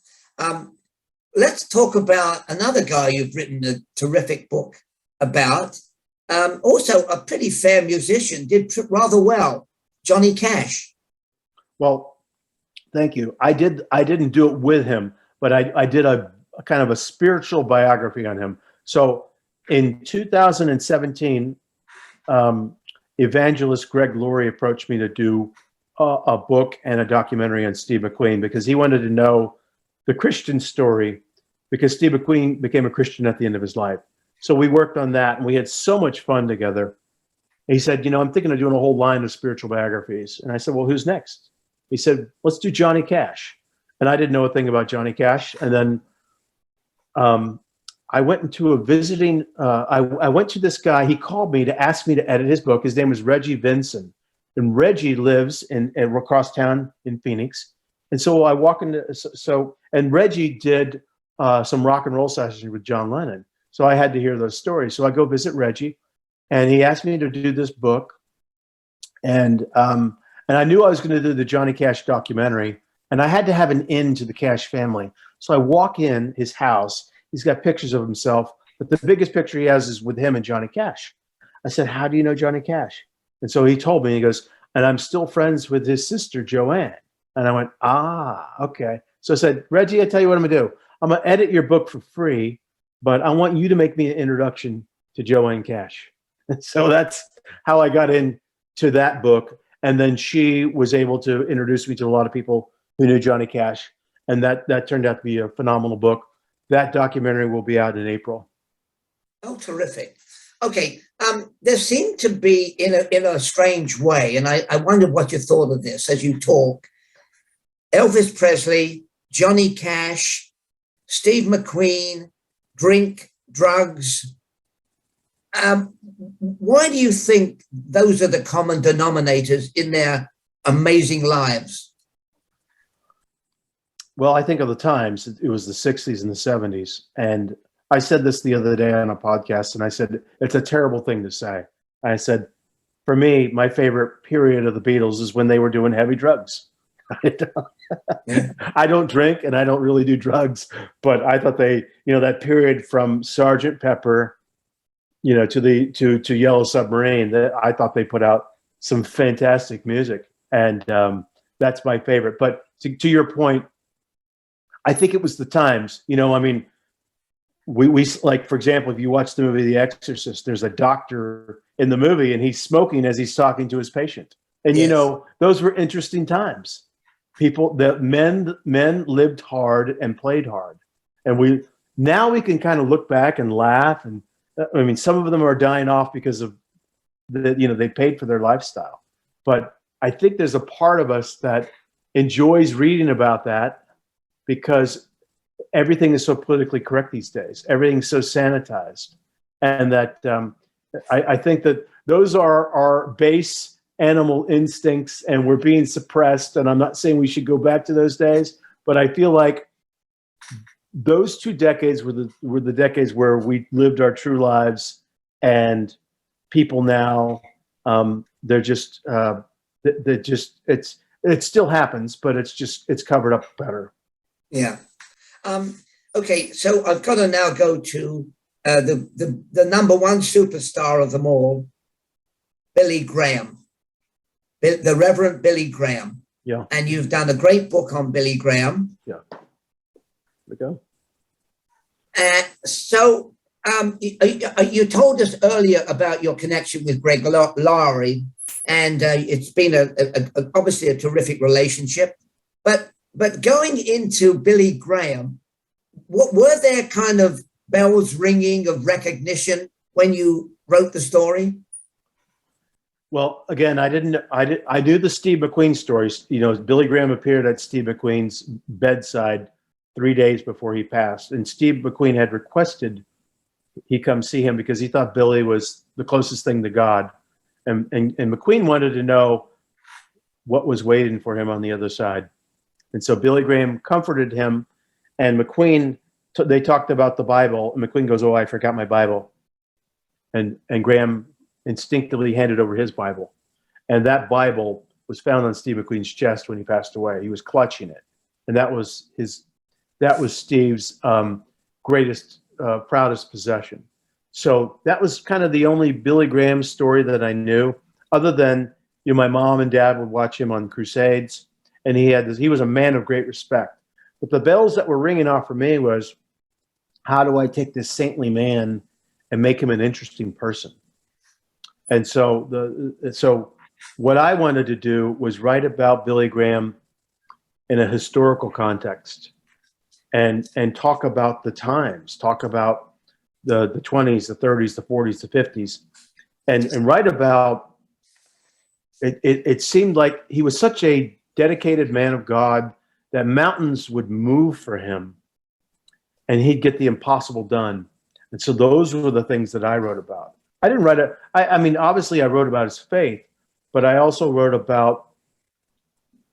Let's talk about another guy you've written a terrific book about. Also a pretty fair musician, did rather well, Johnny Cash. Well, thank you. I didn't do it with him, but I did a kind of a spiritual biography on him. So in 2017, evangelist Greg Laurie approached me to do a book and a documentary on Steve McQueen, because he wanted to know the Christian story, because Steve McQueen became a Christian at the end of his life. So we worked on that, and we had so much fun together. He said, I'm thinking of doing a whole line of spiritual biographies. And I said, well, who's next? He said, let's do Johnny Cash. And I didn't know a thing about Johnny Cash. And then I went into a visiting, I went to this guy. He called me to ask me to edit his book. His name was Reggie Vinson. And Reggie lives in across town in Phoenix. And so I walk into, and Reggie did some rock and roll sessions with John Lennon. So I had to hear those stories. So I go visit Reggie, and he asked me to do this book. And I knew I was going to do the Johnny Cash documentary, and I had to have an in to the Cash family. So I walk in his house. He's got pictures of himself, but the biggest picture he has is with him and Johnny Cash. I said, how do you know Johnny Cash? And so he told me, he goes, and I'm still friends with his sister, Joanne. And I went, okay. So I said, Reggie, I tell you what I'm going to do. I'm going to edit your book for free, but I want you to make me an introduction to Joanne Cash. And so that's how I got into that book. And then she was able to introduce me to a lot of people who knew Johnny Cash. And that turned out to be a phenomenal book. That documentary will be out in April. Oh, terrific. Okay. There seemed to be, in a strange way, and I wondered what you thought of this as you talk, Elvis Presley, Johnny Cash, Steve McQueen, drink, drugs. Why do you think those are the common denominators in their amazing lives? Well, I think of the times, it was the 60s and the 70s. And I said this the other day on a podcast, and I said, it's a terrible thing to say. I said, for me, my favorite period of the Beatles is when they were doing heavy drugs. I don't drink and I don't really do drugs, but I thought that period from Sgt. Pepper, to Yellow Submarine, that I thought they put out some fantastic music. And that's my favorite. But to your point, I think it was the times, we like, for example, if you watch the movie The Exorcist, there's a doctor in the movie and he's smoking as he's talking to his patient. And, you Yes. know, those were interesting times. Men lived hard and played hard. And now we can kind of look back and laugh. And I mean, some of them are dying off because of they paid for their lifestyle. But I think there's a part of us that enjoys reading about that because everything is so politically correct these days. Everything's so sanitized. And that I think that those are our base animal instincts, and we're being suppressed. And I'm not saying we should go back to those days, but I feel like those 2 decades were the decades where we lived our true lives. And people now, it still happens, but it's covered up better. Yeah. Okay, so I've got to now go to the number one superstar of them all, Billy Graham, the Reverend Billy Graham. Yeah. And you've done a great book on Billy Graham. Yeah. There we go. So you told us earlier about your connection with Greg Laurie, and it's been obviously a terrific relationship. But going into Billy Graham, what were there kind of bells ringing of recognition when you wrote the story? Well, again, I knew the Steve McQueen stories. You know, Billy Graham appeared at Steve McQueen's bedside 3 days before he passed. And Steve McQueen had requested he come see him because he thought Billy was the closest thing to God. And McQueen wanted to know what was waiting for him on the other side. And so Billy Graham comforted him, and McQueen, they talked about the Bible, and McQueen goes, "Oh, I forgot my Bible." And Graham instinctively handed over his Bible. And that Bible was found on Steve McQueen's chest when he passed away. He was clutching it. And that was Steve's greatest, proudest possession. So that was kind of the only Billy Graham story that I knew, other than, you know, my mom and dad would watch him on crusades, and he was a man of great respect. But the bells that were ringing off for me was, how do I take this saintly man and make him an interesting person? And so what I wanted to do was write about Billy Graham in a historical context, and talk about the times, talk about the 20s, the 30s, the 40s, the 50s, and write about it. It seemed like he was such a dedicated man of God that mountains would move for him, and he'd get the impossible done. And so those were the things that I wrote about. I didn't write I mean, obviously I wrote about his faith, but I also wrote about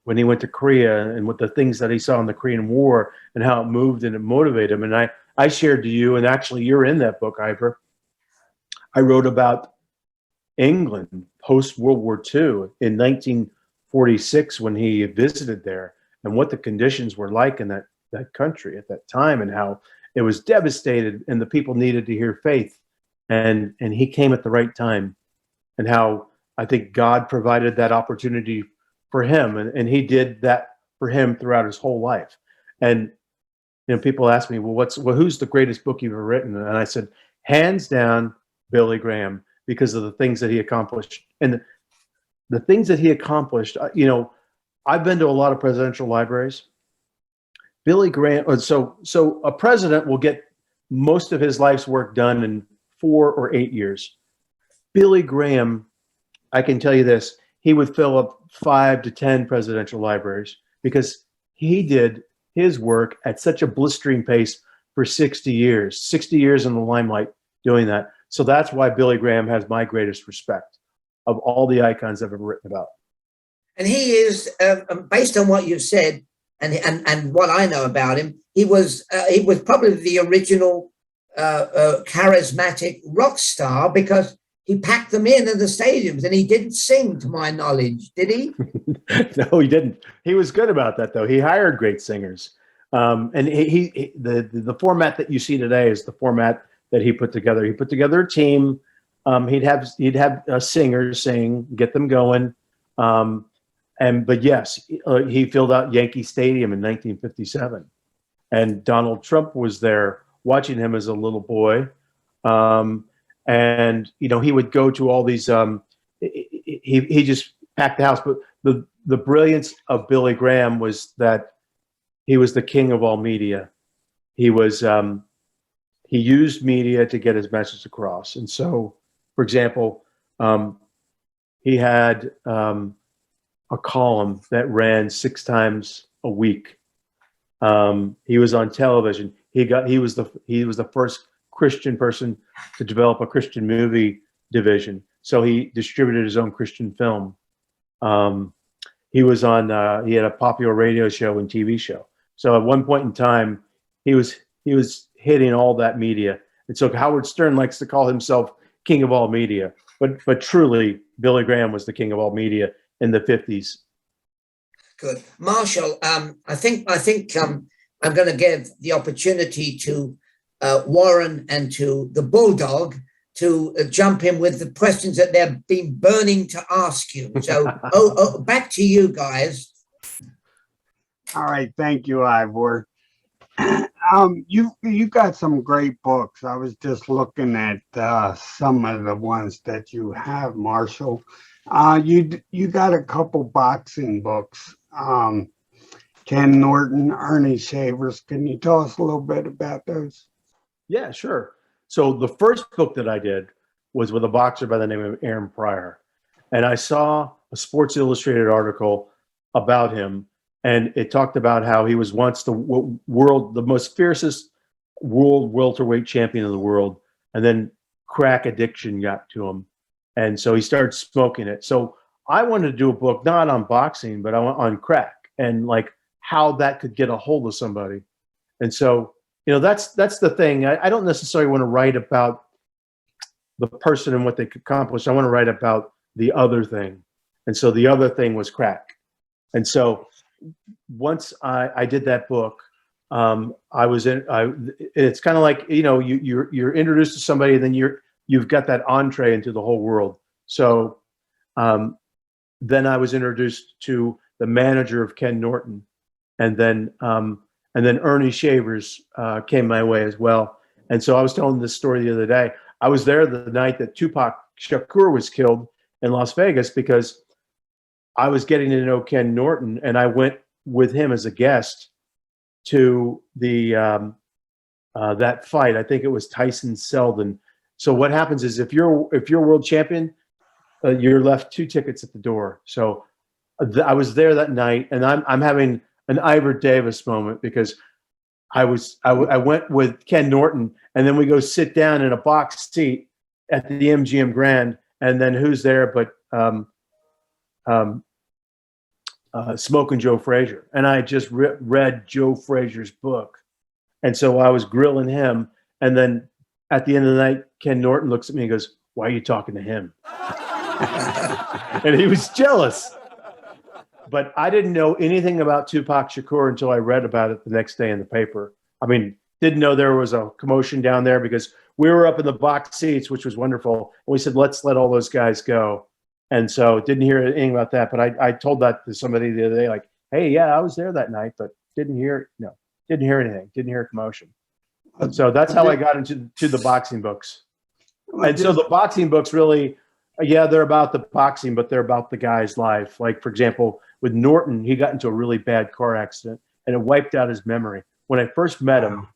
when he went to Korea and what the things that he saw in the Korean War and how it moved and it motivated him. And I shared to you, and actually you're in that book, Ivor. I wrote about England post-World War II in 1946 when he visited there, and what the conditions were like in that country at that time, and how it was devastated and the people needed to hear faith. And he came at the right time, and how I think God provided that opportunity for him, and he did that for him throughout his whole life. And you know, people ask me, well, who's the greatest book you've ever written? And I said, hands down, Billy Graham, because of the things that he accomplished. And the things that he accomplished, you know, I've been to a lot of presidential libraries. Billy Graham, so a president will get most of his life's work done in 4 or 8 years. Billy Graham, I can tell you this, he would fill up 5 to 10 presidential libraries because he did his work at such a blistering pace for 60 years in the limelight doing that. So that's why Billy Graham has my greatest respect of all the icons I've ever written about. And he is, based on what you've said and what I know about him, he was probably the original charismatic rock star, because he packed them in at the stadiums, and he didn't sing, to my knowledge, did he? No, he didn't. He was good about that, though. He hired great singers, and the format that you see today is the format that he put together. He put together a team. He'd have singers sing, get them going, but yes, he filled out Yankee Stadium in 1957, and Donald Trump was there watching him as a little boy. And, you know, he would go to all these, he just packed the house. But the brilliance of Billy Graham was that he was the king of all media. He was he used media to get his message across. And so, for example, he had a column that ran 6 times a week. He was on television. He was the first Christian person to develop a Christian movie division. So he distributed his own Christian film. He was on. He had a popular radio show and TV show. So at one point in time, he was hitting all that media. And so Howard Stern likes to call himself king of all media, but truly, Billy Graham was the king of all media in the 50s. Good, Marshall. I think I'm going to give the opportunity to Warren and to the Bulldog to jump in with the questions that they've been burning to ask you. So, back to you guys. All right, thank you, Ivor. You got some great books. I was just looking at some of the ones that you have, Marshall. You got a couple boxing books. Ken Norton, Ernie Shavers. Can you tell us a little bit about those? Yeah, sure. So the first book that I did was with a boxer by the name of Aaron Pryor. And I saw a Sports Illustrated article about him. And it talked about how he was once the most fiercest world welterweight champion in the world. And then crack addiction got to him. And so he started smoking it. So I wanted to do a book, not on boxing, but on crack and like how that could get a hold of somebody. And so, that's the thing. I don't necessarily want to write about the person and what they could accomplish. I want to write about the other thing. And so the other thing was crack. And so once I did that book, it's kind of like, you're introduced to somebody and then you've got that entree into the whole world. So then I was introduced to the manager of Ken Norton, and then Ernie Shavers came my way as well. And so I was telling this story the other day. I was there the night that Tupac Shakur was killed in Las Vegas because I was getting to know Ken Norton, and I went with him as a guest to the that fight. I think it was Tyson Seldon. So what happens is if you're world champion, you're left 2 tickets at the door. So I was there that night, and I'm having an Ivor Davis moment because I went with Ken Norton, and then we go sit down in a box seat at the MGM Grand, and then who's there but Smoking Joe Frazier. And I just read Joe Frazier's book. And so I was grilling him. And then at the end of the night, Ken Norton looks at me and goes, "Why are you talking to him?" And he was jealous. But I didn't know anything about Tupac Shakur until I read about it the next day in the paper. I mean, didn't know there was a commotion down there because we were up in the box seats, which was wonderful. And we said, let's let all those guys go. And so didn't hear anything about that. But I told that to somebody the other day, like, hey, yeah, I was there that night, but didn't hear anything, didn't hear a commotion. So that's how I got into the boxing books. And so the boxing books really, yeah, they're about the boxing, but they're about the guy's life. Like, for example, with Norton, he got into a really bad car accident and it wiped out his memory. When I first met him,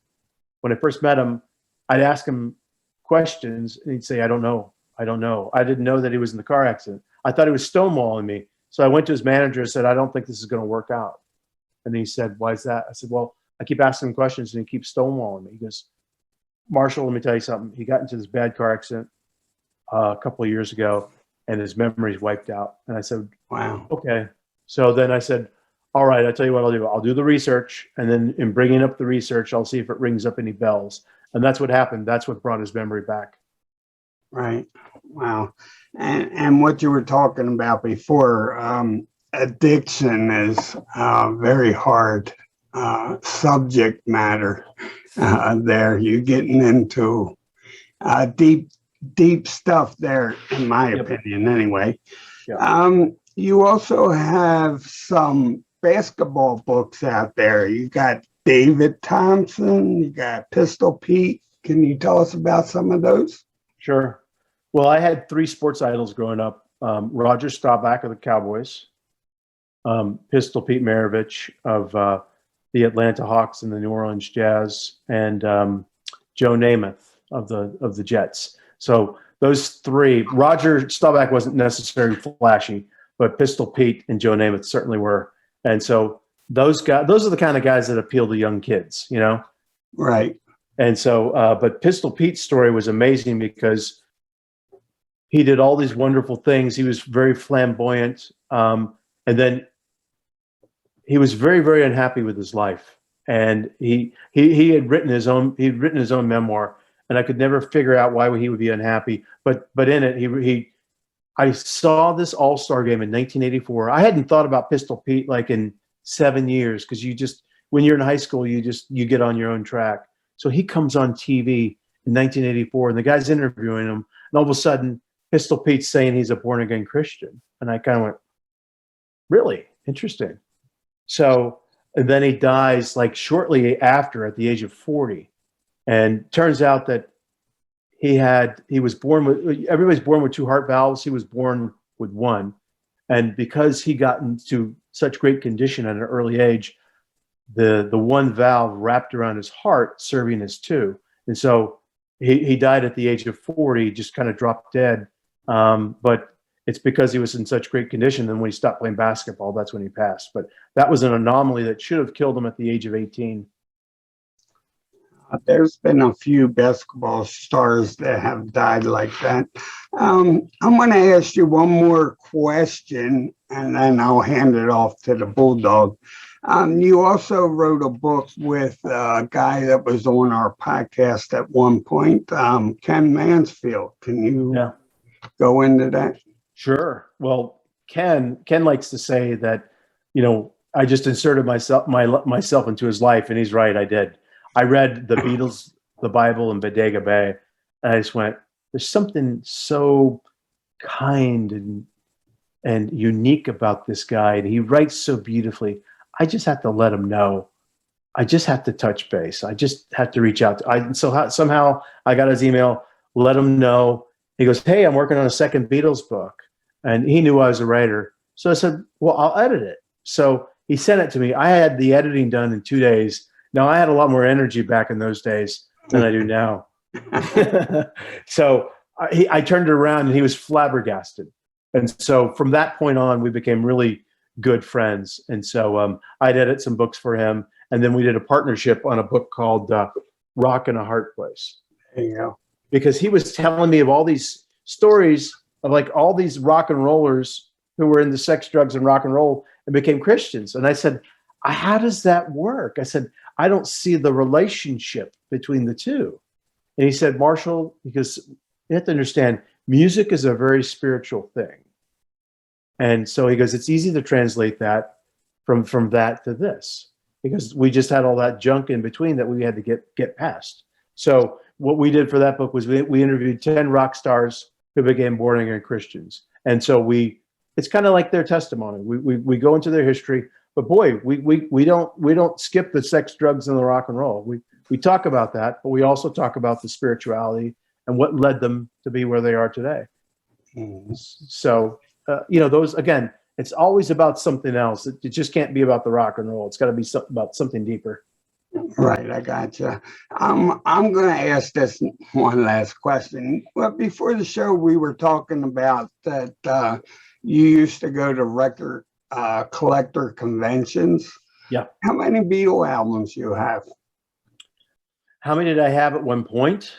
I'd ask him questions and he'd say, I don't know. I didn't know that he was in the car accident. I thought he was stonewalling me. So I went to his manager and said, I don't think this is going to work out. And he said, why is that? I said, well, I keep asking him questions and he keeps stonewalling me. He goes, Marshall, let me tell you something. He got into this bad car accident a couple of years ago and his memory's wiped out. And I said, wow, okay. So then I said, all right, I'll tell you what I'll do. I'll do the research, and then in bringing up the research, I'll see if it rings up any bells. And that's what happened. That's what brought his memory back. Right. Wow. And what you were talking about before, addiction is very hard subject matter there. You're getting into deep stuff there, in my opinion, anyway. Yep. You also have some basketball books out there. You got David Thompson, you got Pistol Pete. Can you tell us about some of those? Sure. Well, I had 3 sports idols growing up. Roger Staubach of the Cowboys, Pistol Pete Maravich of the Atlanta Hawks and the New Orleans Jazz, and Joe Namath of the Jets. So those three. Roger Staubach wasn't necessarily flashy, but Pistol Pete and Joe Namath certainly were. And so those are the kind of guys that appeal to young kids, you know? Right. And so, but Pistol Pete's story was amazing because he did all these wonderful things. He was very flamboyant. And then he was very, very unhappy with his life. And he had written his own memoir, and I could never figure out why he would be unhappy. But in it, I saw this All-Star game in 1984. I hadn't thought about Pistol Pete like in 7 years, because when you're in high school, you get on your own track. So he comes on TV in 1984, and the guy's interviewing him, and all of a sudden, Pistol Pete's saying he's a born-again Christian. And I kind of went, really? Interesting. So, and then he dies like shortly after at the age of 40. And turns out that he was born with, everybody's born with two heart valves. He was born with one. And because he got into such great condition at an early age, the one valve wrapped around his heart, serving as two. And so he died at the age of 40, just kind of dropped dead. But it's because he was in such great condition. And when he stopped playing basketball, that's when he passed. But that was an anomaly that should have killed him at the age of 18. There's been a few basketball stars that have died like that. I'm going to ask you one more question, and then I'll hand it off to the Bulldog. You also wrote a book with a guy that was on our podcast at one point, Ken Mansfield. Can you go into that? Sure. Well, Ken likes to say that, I just inserted myself into his life, and he's right. I did. I read the Beatles, the Bible, and Bodega Bay, and I just went, there's something so kind and unique about this guy, and he writes so beautifully. I just have to let him know. I just have to touch base. I just have to reach out. Somehow I got his email, let him know. He goes, hey, I'm working on a second Beatles book. And he knew I was a writer. So I said, well, I'll edit it. So he sent it to me. I had the editing done in 2 days. Now, I had a lot more energy back in those days than I do now. So I turned it around, and he was flabbergasted. And so from that point on, we became really good friends. And so I'd edit some books for him. And then we did a partnership on a book called Rock in a Hard Place. There you go. Because he was telling me of all these stories of like all these rock and rollers who were into sex, drugs, and rock and roll and became Christians. And I said, how does that work? I said, I don't see the relationship between the two. And he said, Marshall, because you have to understand, music is a very spiritual thing. And so he goes, it's easy to translate that from that to this, because we just had all that junk in between that we had to get past. So what we did for that book was we interviewed 10 rock stars who became born-again Christians. And so it's kind of like their testimony. We go into their history, but boy, we don't skip the sex, drugs, and the rock and roll. We talk about that, but we also talk about the spirituality and what led them to be where they are today. Mm-hmm. So, those, again, it's always about something else. It just can't be about the rock and roll. It's got to be about something deeper. Right, I gotcha. I'm going to ask this one last question. Well, before the show, we were talking about that you used to go to record collector conventions. Yeah. How many Beatle albums do you have? How many did I have at one point?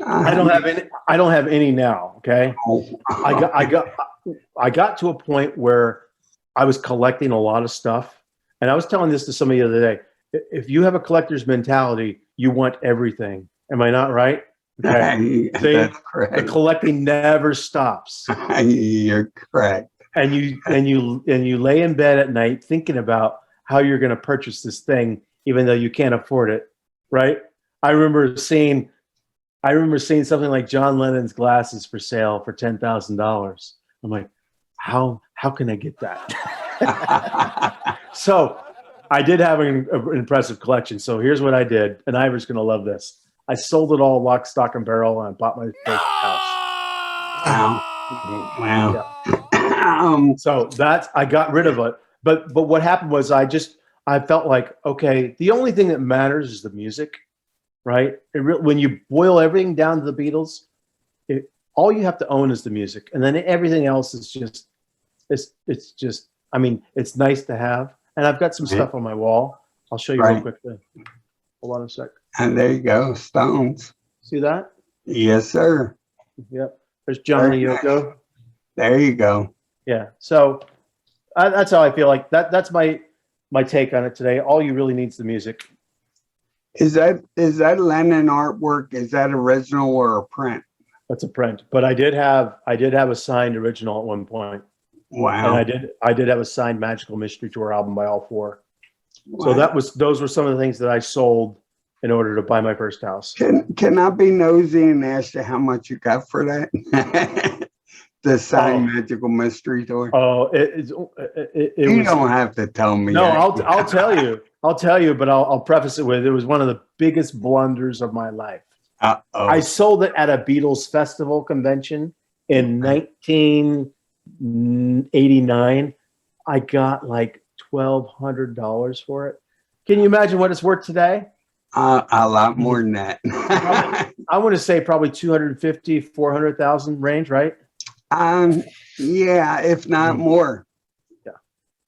I don't have any. I don't have any now. Okay. I got to a point where I was collecting a lot of stuff, and I was telling this to somebody the other day. If you have a collector's mentality, you want everything. Am I not right? Okay. That's correct. The collecting never stops. You're correct. And you lay in bed at night thinking about how you're going to purchase this thing, even though you can't afford it, right? I remember seeing something like John Lennon's glasses for sale for $10,000. I'm like, how can I get that? So I did have an impressive collection. So here's what I did, and Ivor's going to love this. I sold it all lock, stock, and barrel, and I bought my first house. Wow. Wow. So I got rid of it. But what happened was I felt like, okay, the only thing that matters is the music, right? When you boil everything down to the Beatles, all you have to own is the music, and then everything else is just, it's just. I mean, it's nice to have, and I've got some stuff on my wall. I'll show you real quickly. Hold on a sec. And there you go, Stones. See that? Yes, sir. Yep. There's John and Yoko. Nice. There you go. Yeah. So that's how I feel like that. That's my take on it today. All you really need is the music. Is that Lennon artwork? Is that original or a print? That's a print, but I did have a signed original at one point. Wow. And I did have a signed Magical Mystery Tour album by all four. Wow. So those were some of the things that I sold in order to buy my first house. Can I be nosy and ask you how much you got for that? The signed Magical Mystery Tour. Oh, you don't have to tell me. No, I'll tell you. I'll tell you, but I'll preface it with, it was one of the biggest blunders of my life. Uh-oh. I sold it at a Beatles festival convention in 1989. I got like $1,200 for it. Can you imagine what it's worth today? A lot more than that. I want to say probably 250, 400,000 range, right? Yeah, if not more.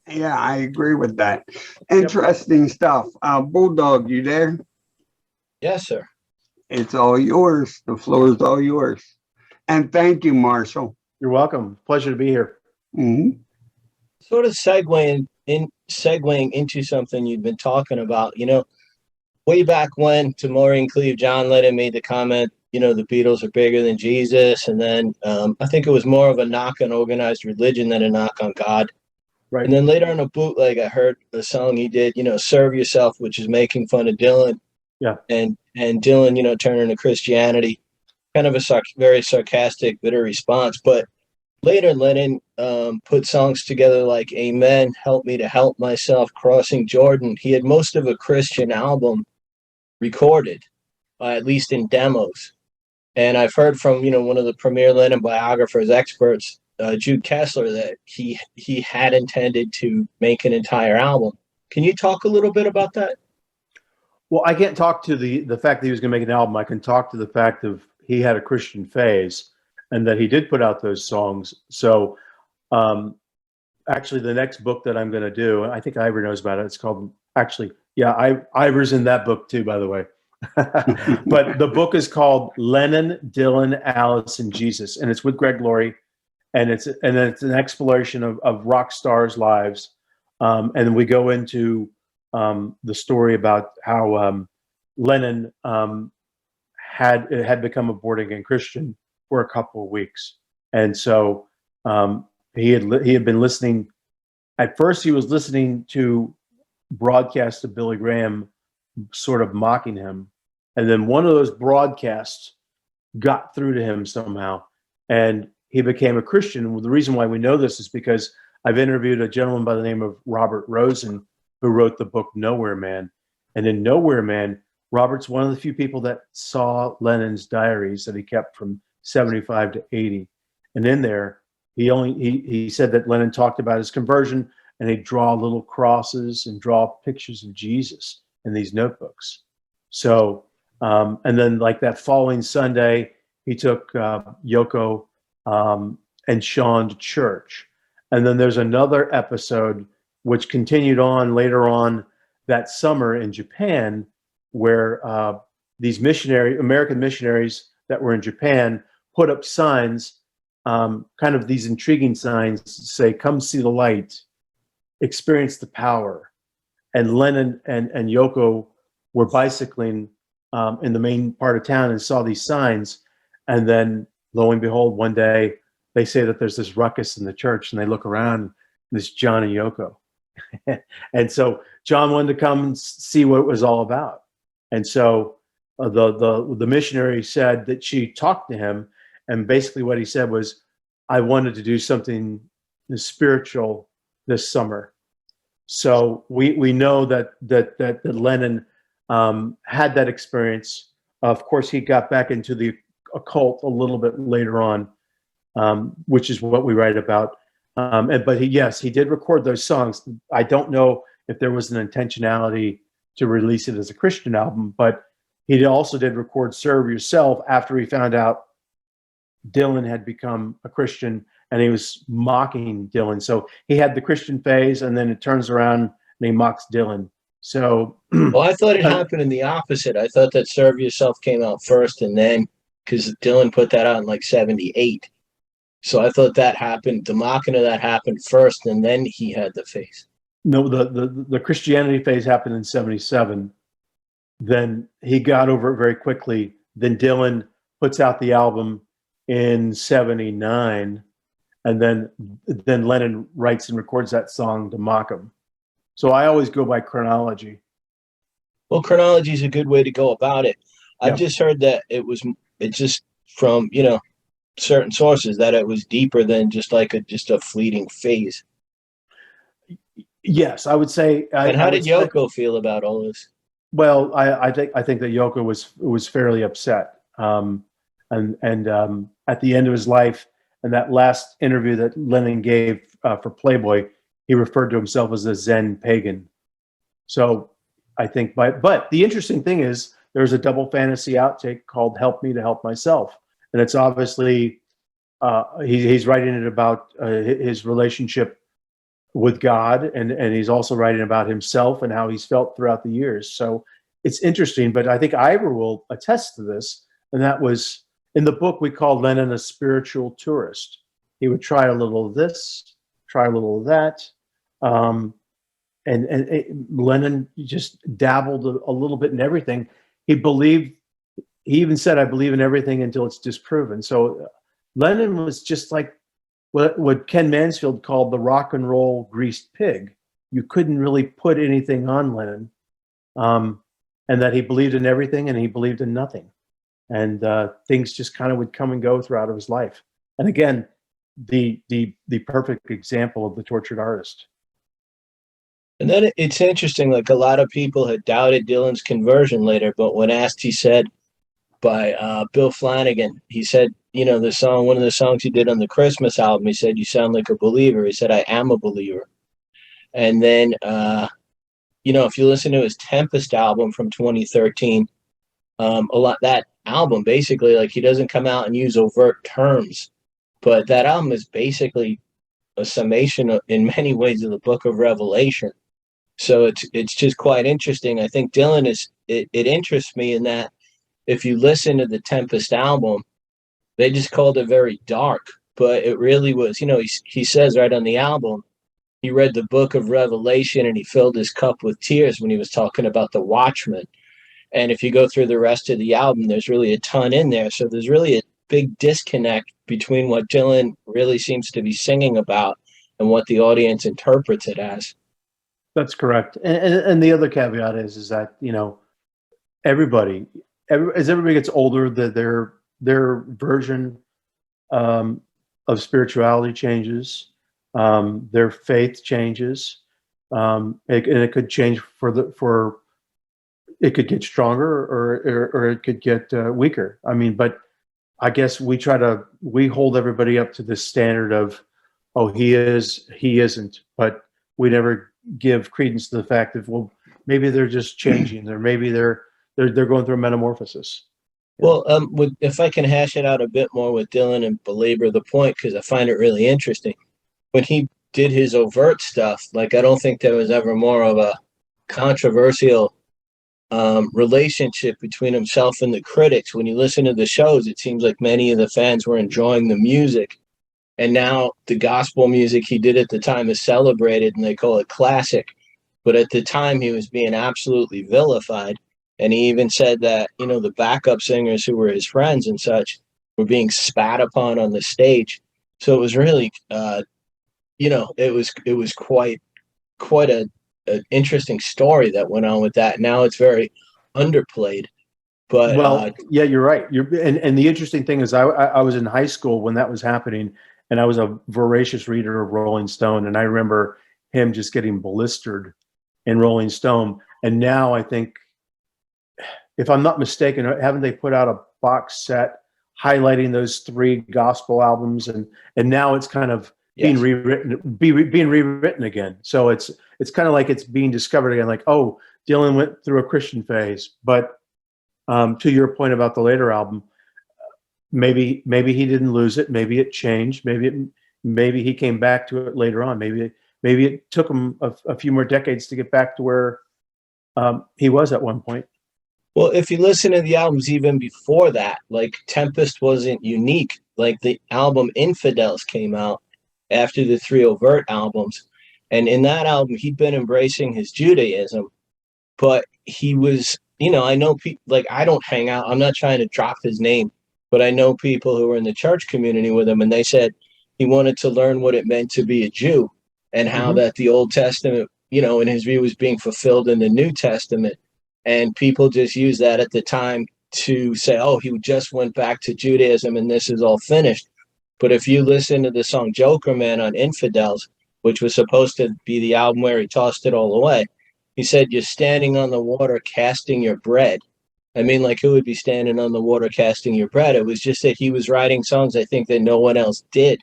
Yeah, I agree with that. Interesting stuff. Bulldog, you there? Yes, sir. It's all yours. The floor is all yours. And thank you, Marshall. You're welcome. Pleasure to be here. Mm-hmm. Sort of segueing into something you've been talking about, way back when, to Maureen Cleave, John Lennon made the comment, the Beatles are bigger than Jesus. And then I think it was more of a knock on organized religion than a knock on God. Right. And then later on a bootleg, I heard a song he did, Serve Yourself, which is making fun of Dylan. Yeah. And Dylan, turning to Christianity, kind of a very sarcastic, bitter response. But later, Lennon put songs together like Amen, Help Me to Help Myself, Crossing Jordan. He had most of a Christian album recorded, at least in demos. And I've heard from, one of the premier Lennon biographers, experts, Jude Kessler, that he had intended to make an entire album. Can you talk a little bit about that? Well, I can't talk to the fact that he was going to make an album. I can talk to the fact of he had a Christian phase and that he did put out those songs. So actually the next book that I'm going to do, I think Ivor knows about it. It's called, Ivor's in that book too, by the way. But the book is called Lennon, Dylan, Alice, and Jesus. And it's with Greg Laurie. And it's an exploration of rock stars' lives. And we go into the story about how Lennon had become a born-again Christian for a couple of weeks. And so he had been listening. At first, he was listening to broadcasts of Billy Graham sort of mocking him. And then one of those broadcasts got through to him somehow. And he became a Christian. Well, the reason why we know this is because I've interviewed a gentleman by the name of Robert Rosen, who wrote the book Nowhere Man. And in Nowhere Man, Robert's one of the few people that saw Lennon's diaries that he kept from 75 to 80. And in there, he said that Lennon talked about his conversion, and he'd draw little crosses and draw pictures of Jesus in these notebooks. So, and then like that following Sunday, he took Yoko and Sean to church. And then there's another episode which continued on later on that summer in Japan, where these American missionaries that were in Japan put up signs, kind of these intriguing signs, say, "Come see the light, experience the power." And Lennon and Yoko were bicycling in the main part of town and saw these signs. And then lo and behold, one day they say that there's this ruckus in the church, and they look around, and it's John and Yoko. And so John wanted to come and see what it was all about. And so the missionary said that she talked to him, and basically what he said was, "I wanted to do something spiritual this summer." So we know that Lennon had that experience. Of course, he got back into the occult a little bit later on. which is what we write about. But he did record those songs. I don't know if there was an intentionality to release it as a Christian album, but he also did record Serve Yourself after he found out Dylan had become a Christian and he was mocking Dylan. So he had the Christian phase and then it turns around and he mocks Dylan. So Well, I thought it happened in the opposite. I thought that Serve Yourself came out first and then, because Dylan put that out in like 78. So I thought that happened, the mocking of that happened first and then he had the phase. no, the Christianity phase happened in 77. Then he got over it very quickly. Then Dylan puts out the album in 79. And then Lennon writes and records that song to mock him. So I always go by chronology. Well, chronology is a good way to go about it. I've just heard that it's just from, certain sources that it was deeper than just like a fleeting phase. Yes, I would say. And how did Yoko feel about all this? Well, I think that Yoko was fairly upset. And at the end of his life, and that last interview that Lennon gave for Playboy, he referred to himself as a Zen pagan. So I think, but the interesting thing is there's a double fantasy outtake called "Help Me to Help Myself," and it's obviously he's writing it about his relationship with God, and he's also writing about himself and how he's felt throughout the years. So it's interesting, but I think Ivor will attest to this, and that was in the book we called Lennon a spiritual tourist. He would try a little of this, try a little of that, Lennon just dabbled a little bit in everything. He even said, "I believe in everything until it's disproven." So Lennon was just like what Ken Mansfield called the rock and roll greased pig. You couldn't really put anything on Lennon, and that he believed in everything and he believed in nothing, and things just kind of would come and go throughout his life. And again, the perfect example of the tortured artist. And then it's interesting, like a lot of people had doubted Dylan's conversion later, but when asked, he said by Bill Flanagan, he said, one of the songs he did on the Christmas album, he said, "You sound like a believer." He said, "I am a believer." And then, if you listen to his Tempest album from 2013, that album basically, like, he doesn't come out and use overt terms, but that album is basically a summation in many ways of the Book of Revelation. So it's just quite interesting. I think Dylan it interests me in that if you listen to the Tempest album, they just called it very dark, but it really was, he says right on the album, he read the Book of Revelation and he filled his cup with tears when he was talking about the Watchmen. And if you go through the rest of the album, there's really a ton in there. So there's really a big disconnect between what Dylan really seems to be singing about and what the audience interprets it as. That's correct. And the other caveat is that, as everybody gets older, their version of spirituality changes, their faith changes, and it could change it could get stronger or it could get weaker. I mean, but I guess we hold everybody up to this standard of, oh, he is, he isn't, but we never give credence to the fact that, well, maybe they're just changing, or maybe they're going through a metamorphosis. Well, if I can hash it out a bit more with Dylan and belabor the point, because I find it really interesting. When he did his overt stuff, like, I don't think there was ever more of a controversial relationship between himself and the critics. When you listen to the shows, it seems like many of the fans were enjoying the music. And now the gospel music he did at the time is celebrated and they call it classic. But at the time, he was being absolutely vilified. And he even said that, the backup singers who were his friends and such were being spat upon on the stage. So it was really, it was quite an interesting story that went on with that. Now it's very underplayed. But yeah, you're right. And the interesting thing is, I was in high school when that was happening, and I was a voracious reader of Rolling Stone, and I remember him just getting blistered in Rolling Stone. And now I think, if I'm not mistaken, haven't they put out a box set highlighting those 3 gospel albums, and now it's kind of being Yes. rewritten again. So it's kind of like it's being discovered again. Like, oh, Dylan went through a Christian phase, but to your point about the later album, maybe he didn't lose it. Maybe it changed. Maybe he came back to it later on. Maybe it took him a few more decades to get back to where he was at one point. Well, if you listen to the albums even before that, like Tempest wasn't unique. Like the album Infidels came out after the 3 Overt albums. And in that album, he'd been embracing his Judaism, but he was, I know people, like, I don't hang out. I'm not trying to drop his name, but I know people who were in the church community with him, and they said he wanted to learn what it meant to be a Jew and how that the Old Testament, in his view, was being fulfilled in the New Testament. And people just used that at the time to say, oh, he just went back to Judaism and this is all finished. But if you listen to the song Joker Man on Infidels, which was supposed to be the album where he tossed it all away, he said, you're standing on the water casting your bread. I mean, like, who would be standing on the water casting your bread? It was just that he was writing songs, I think, that no one else did.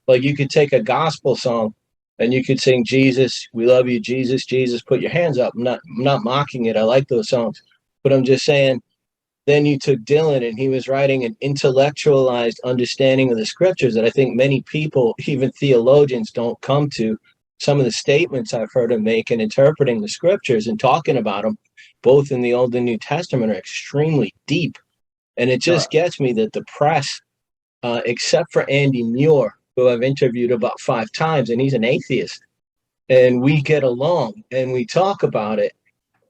Like, you could take a gospel song and you could sing, Jesus, we love you, Jesus, Jesus, put your hands up. I'm not mocking it. I like those songs. But I'm just saying, then you took Dylan and he was writing an intellectualized understanding of the scriptures that I think many people, even theologians, don't come to. Some of the statements I've heard him make in interpreting the scriptures and talking about them, both in the Old and New Testament, are extremely deep. And it just gets me that the press, except for Andy Muir, who I've interviewed about 5 times, and he's an atheist, and we get along and we talk about it.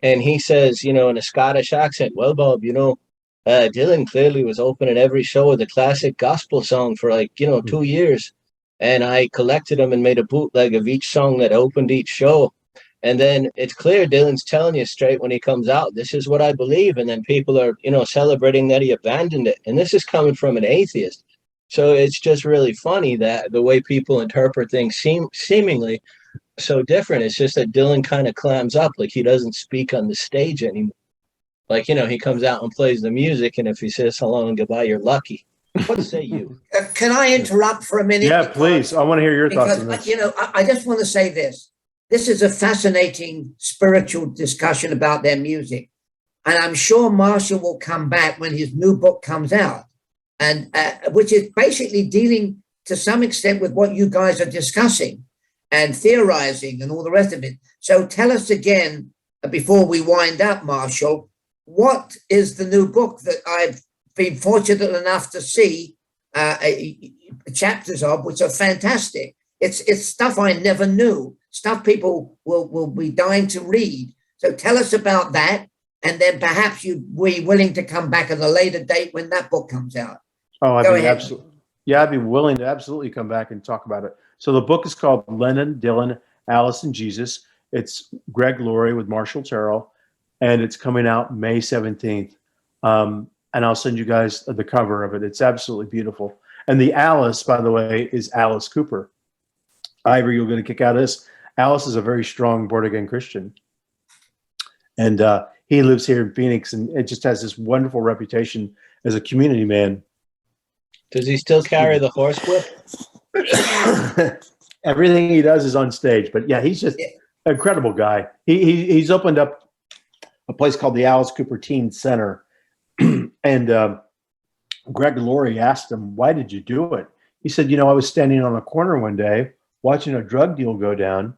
And he says, in a Scottish accent, well, Bob, Dylan clearly was opening every show with a classic gospel song for 2 years. And I collected them and made a bootleg of each song that opened each show. And then it's clear Dylan's telling you straight when he comes out, this is what I believe. And then people are, celebrating that he abandoned it. And this is coming from an atheist. So it's just really funny that the way people interpret things seemingly so different. It's just that Dylan kind of clams up, like he doesn't speak on the stage anymore. Like, he comes out and plays the music, and if he says hello and goodbye, you're lucky. What say you? Can I interrupt for a minute? Yeah, please. I want to hear your thoughts on this. I just want to say this. This is a fascinating spiritual discussion about their music. And I'm sure Marshall will come back when his new book comes out, and which is basically dealing to some extent with what you guys are discussing and theorizing and all the rest of it. So tell us again, before we wind up, Marshall, what is the new book that I've been fortunate enough to see chapters of, which are fantastic. It's stuff I never knew, stuff people will be dying to read. So tell us about that, and then perhaps you'd be willing to come back at a later date when that book comes out. Oh, I'd be willing to absolutely come back and talk about it. So the book is called Lennon, Dylan, Alice, and Jesus. It's Greg Laurie with Marshall Terrill, and it's coming out May 17th. And I'll send you guys the cover of it. It's absolutely beautiful. And the Alice, by the way, is Alice Cooper. Ivor, you'll get a kick out of this. Alice is a very strong born-again Christian. And he lives here in Phoenix, and it just has this wonderful reputation as a community man. Does he still carry the horsewhip? Everything he does is on stage. But yeah, he's just an incredible guy. He's opened up a place called the Alice Cooper Teen Center. And Greg Laurie asked him, why did you do it? He said, I was standing on a corner one day watching a drug deal go down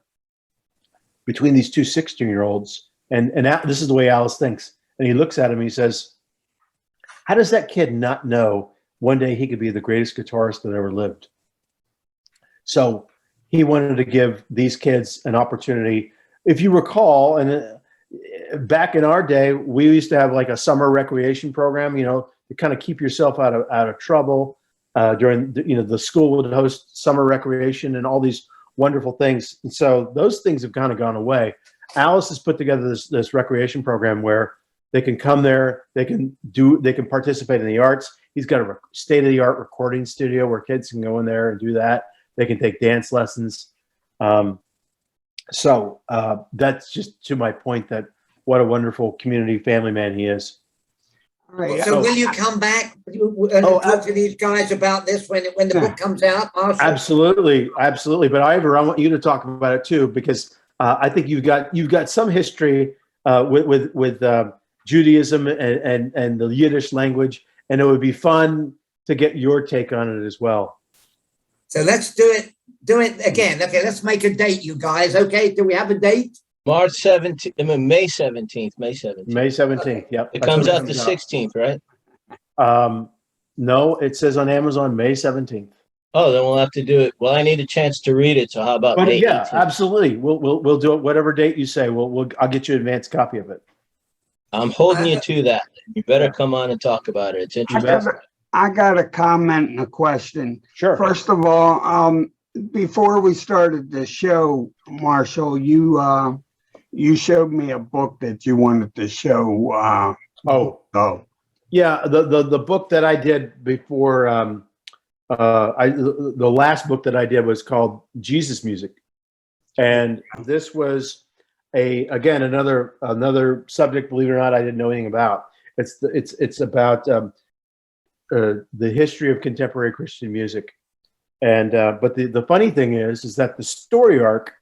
between these 2 16-year-olds. And this is the way Alice thinks. And he looks at him and he says, how does that kid not know one day he could be the greatest guitarist that ever lived? So he wanted to give these kids an opportunity. If you recall, and back in our day, we used to have like a summer recreation program, to kind of keep yourself out of trouble. During the school would host summer recreation and all these wonderful things. And so those things have kind of gone away. Alice has put together this recreation program where they can come there, they can participate in the arts. He's got a state-of-the-art recording studio where kids can go in there and do that. They can take dance lessons. So that's just to my point that what a wonderful community family man he is. All right. So will you come back and talk to these guys about this when the book comes out, Marshall? Absolutely. But Ivor, I want you to talk about it too, because I think you've got some history with Judaism and the Yiddish language, and it would be fun to get your take on it as well. So let's do it again. Okay, let's make a date, you guys. Okay, do we have a date? March 17th, May 17th. May 17th, yep. It comes out the 16th, right? No, it says on Amazon May 17th. Oh, then we'll have to do it. Well, I need a chance to read it, so how about May 18th? Absolutely. We'll do it whatever date you say. I'll get you an advanced copy of it. I'm holding you to that. You better come on and talk about it. It's interesting. I got a comment and a question. Sure. First of all, before we started the show, Marshall, you showed me a book that you wanted to show. Yeah, the book that I did before. The last book that I did was called Jesus Music, and this was another subject. Believe it or not, I didn't know anything about. It's about the history of contemporary Christian music, and but the funny thing is that the story arc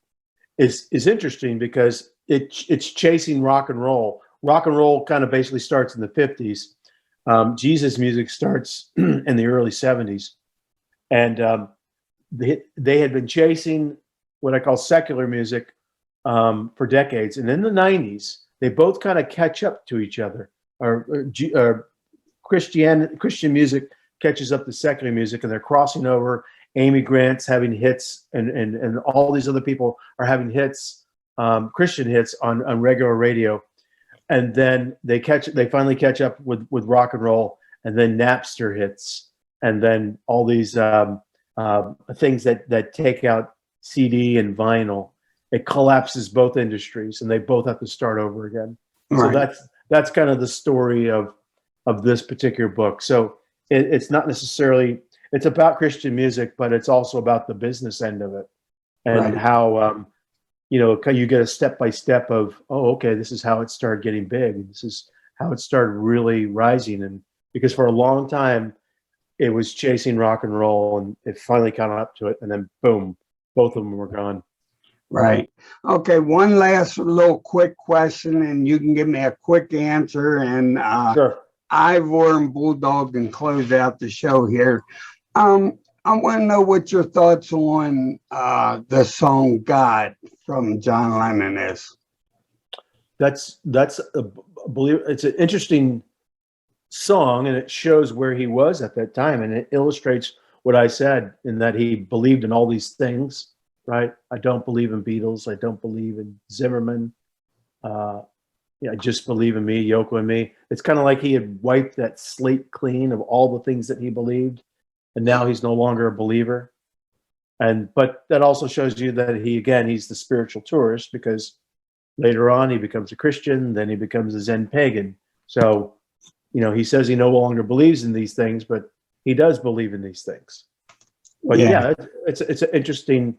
is interesting because it's chasing rock and roll. Rock and roll kind of basically starts in the 50s. Jesus music starts in the early 70s. And they had been chasing what I call secular music for decades. And in the 90s, they both kind of catch up to each other. Christian music catches up to secular music, and they're crossing over. Amy Grant's having hits, and all these other people are having hits, Christian hits on regular radio. And then they finally catch up with rock and roll, and then Napster hits. And then all these things that take out CD and vinyl, it collapses both industries, and they both have to start over again. Right. So that's kind of the story of this particular book. So it's not necessarily, it's about Christian music, but it's also about the business end of it, and how you get a step by step of, okay, this is how it started getting big. This is how it started really rising, and because for a long time it was chasing rock and roll, and it finally caught up to it, and then boom, both of them were gone. Right. Okay, one last little quick question, and you can give me a quick answer, and sure. Ivor and Bulldog can close out the show here. I want to know what your thoughts on the song God from John Lennon is. It's an interesting song, and it shows where he was at that time, and it illustrates what I said, in that he believed in all these things, right? I don't believe in Beatles, I don't believe in Zimmerman, I just believe in me, Yoko and me. It's kind of like he had wiped that slate clean of all the things that he believed, and now he's no longer a believer. But that also shows you that he's the spiritual tourist, because later on he becomes a Christian, then he becomes a Zen pagan. So he says he no longer believes in these things, but he does believe in these things. But it's an interesting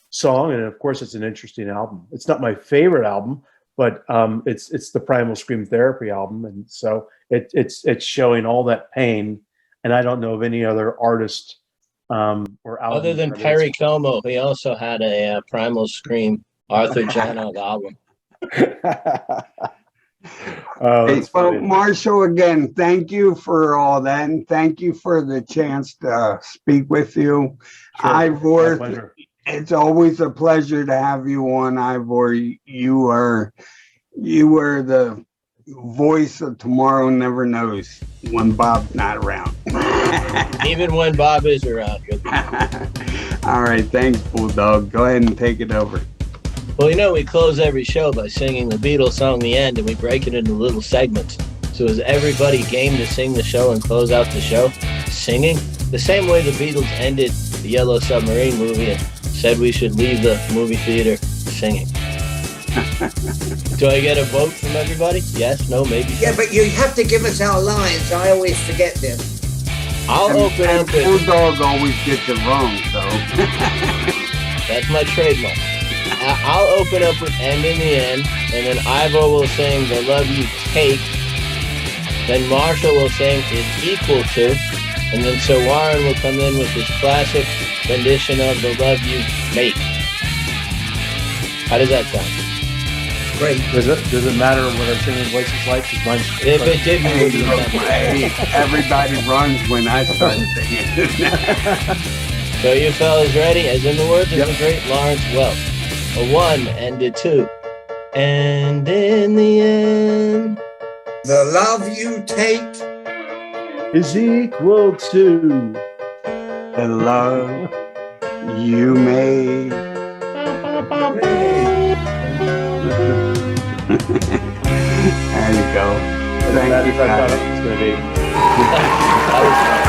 song, and of course it's an interesting album. It's not my favorite album, but it's the Primal Scream Therapy album, and so it's showing all that pain. And I don't know of any other artist or album other than Perry Como. He also had a Primal Scream Arthur Janog album. Well, Marshall, again, thank you for all that, and thank you for the chance to speak with you. Sure. Ivor, it's always a pleasure to have you on, Ivor. You are the voice of Tomorrow Never Knows when Bob's not around. Even when Bob is around. All right, thanks, Bulldog. Go ahead and take it over. Well, we close every show by singing the Beatles song, The End, and we break it into little segments. So is everybody game to sing the show and close out the show singing? The same way the Beatles ended the Yellow Submarine movie and said we should leave the movie theater singing. Do I get a vote from everybody? Yes, no, maybe. Yeah, but you have to give us our lines. I always forget this. I'll open up with... Bulldog always gets it wrong, so... That's my trademark. I'll open up with End in the End, and then Ivor will sing The Love You Take, Then Marshall will sing "It's Equal To," and then Sir Warren will come in with his classic rendition of "The Love You Make." How does that sound? Great. Does it matter what our singing voice is like? 'Cause mine's If it did, we would have done it. Hey, everybody runs when I start singing. So you fellas ready? As in the words of the great Lawrence Welk, a 1 and a 2. And in the end, The love you take. is equal to. The love you made. There you go. Thank That you, is what I thought guys. it was going to be. that was fun.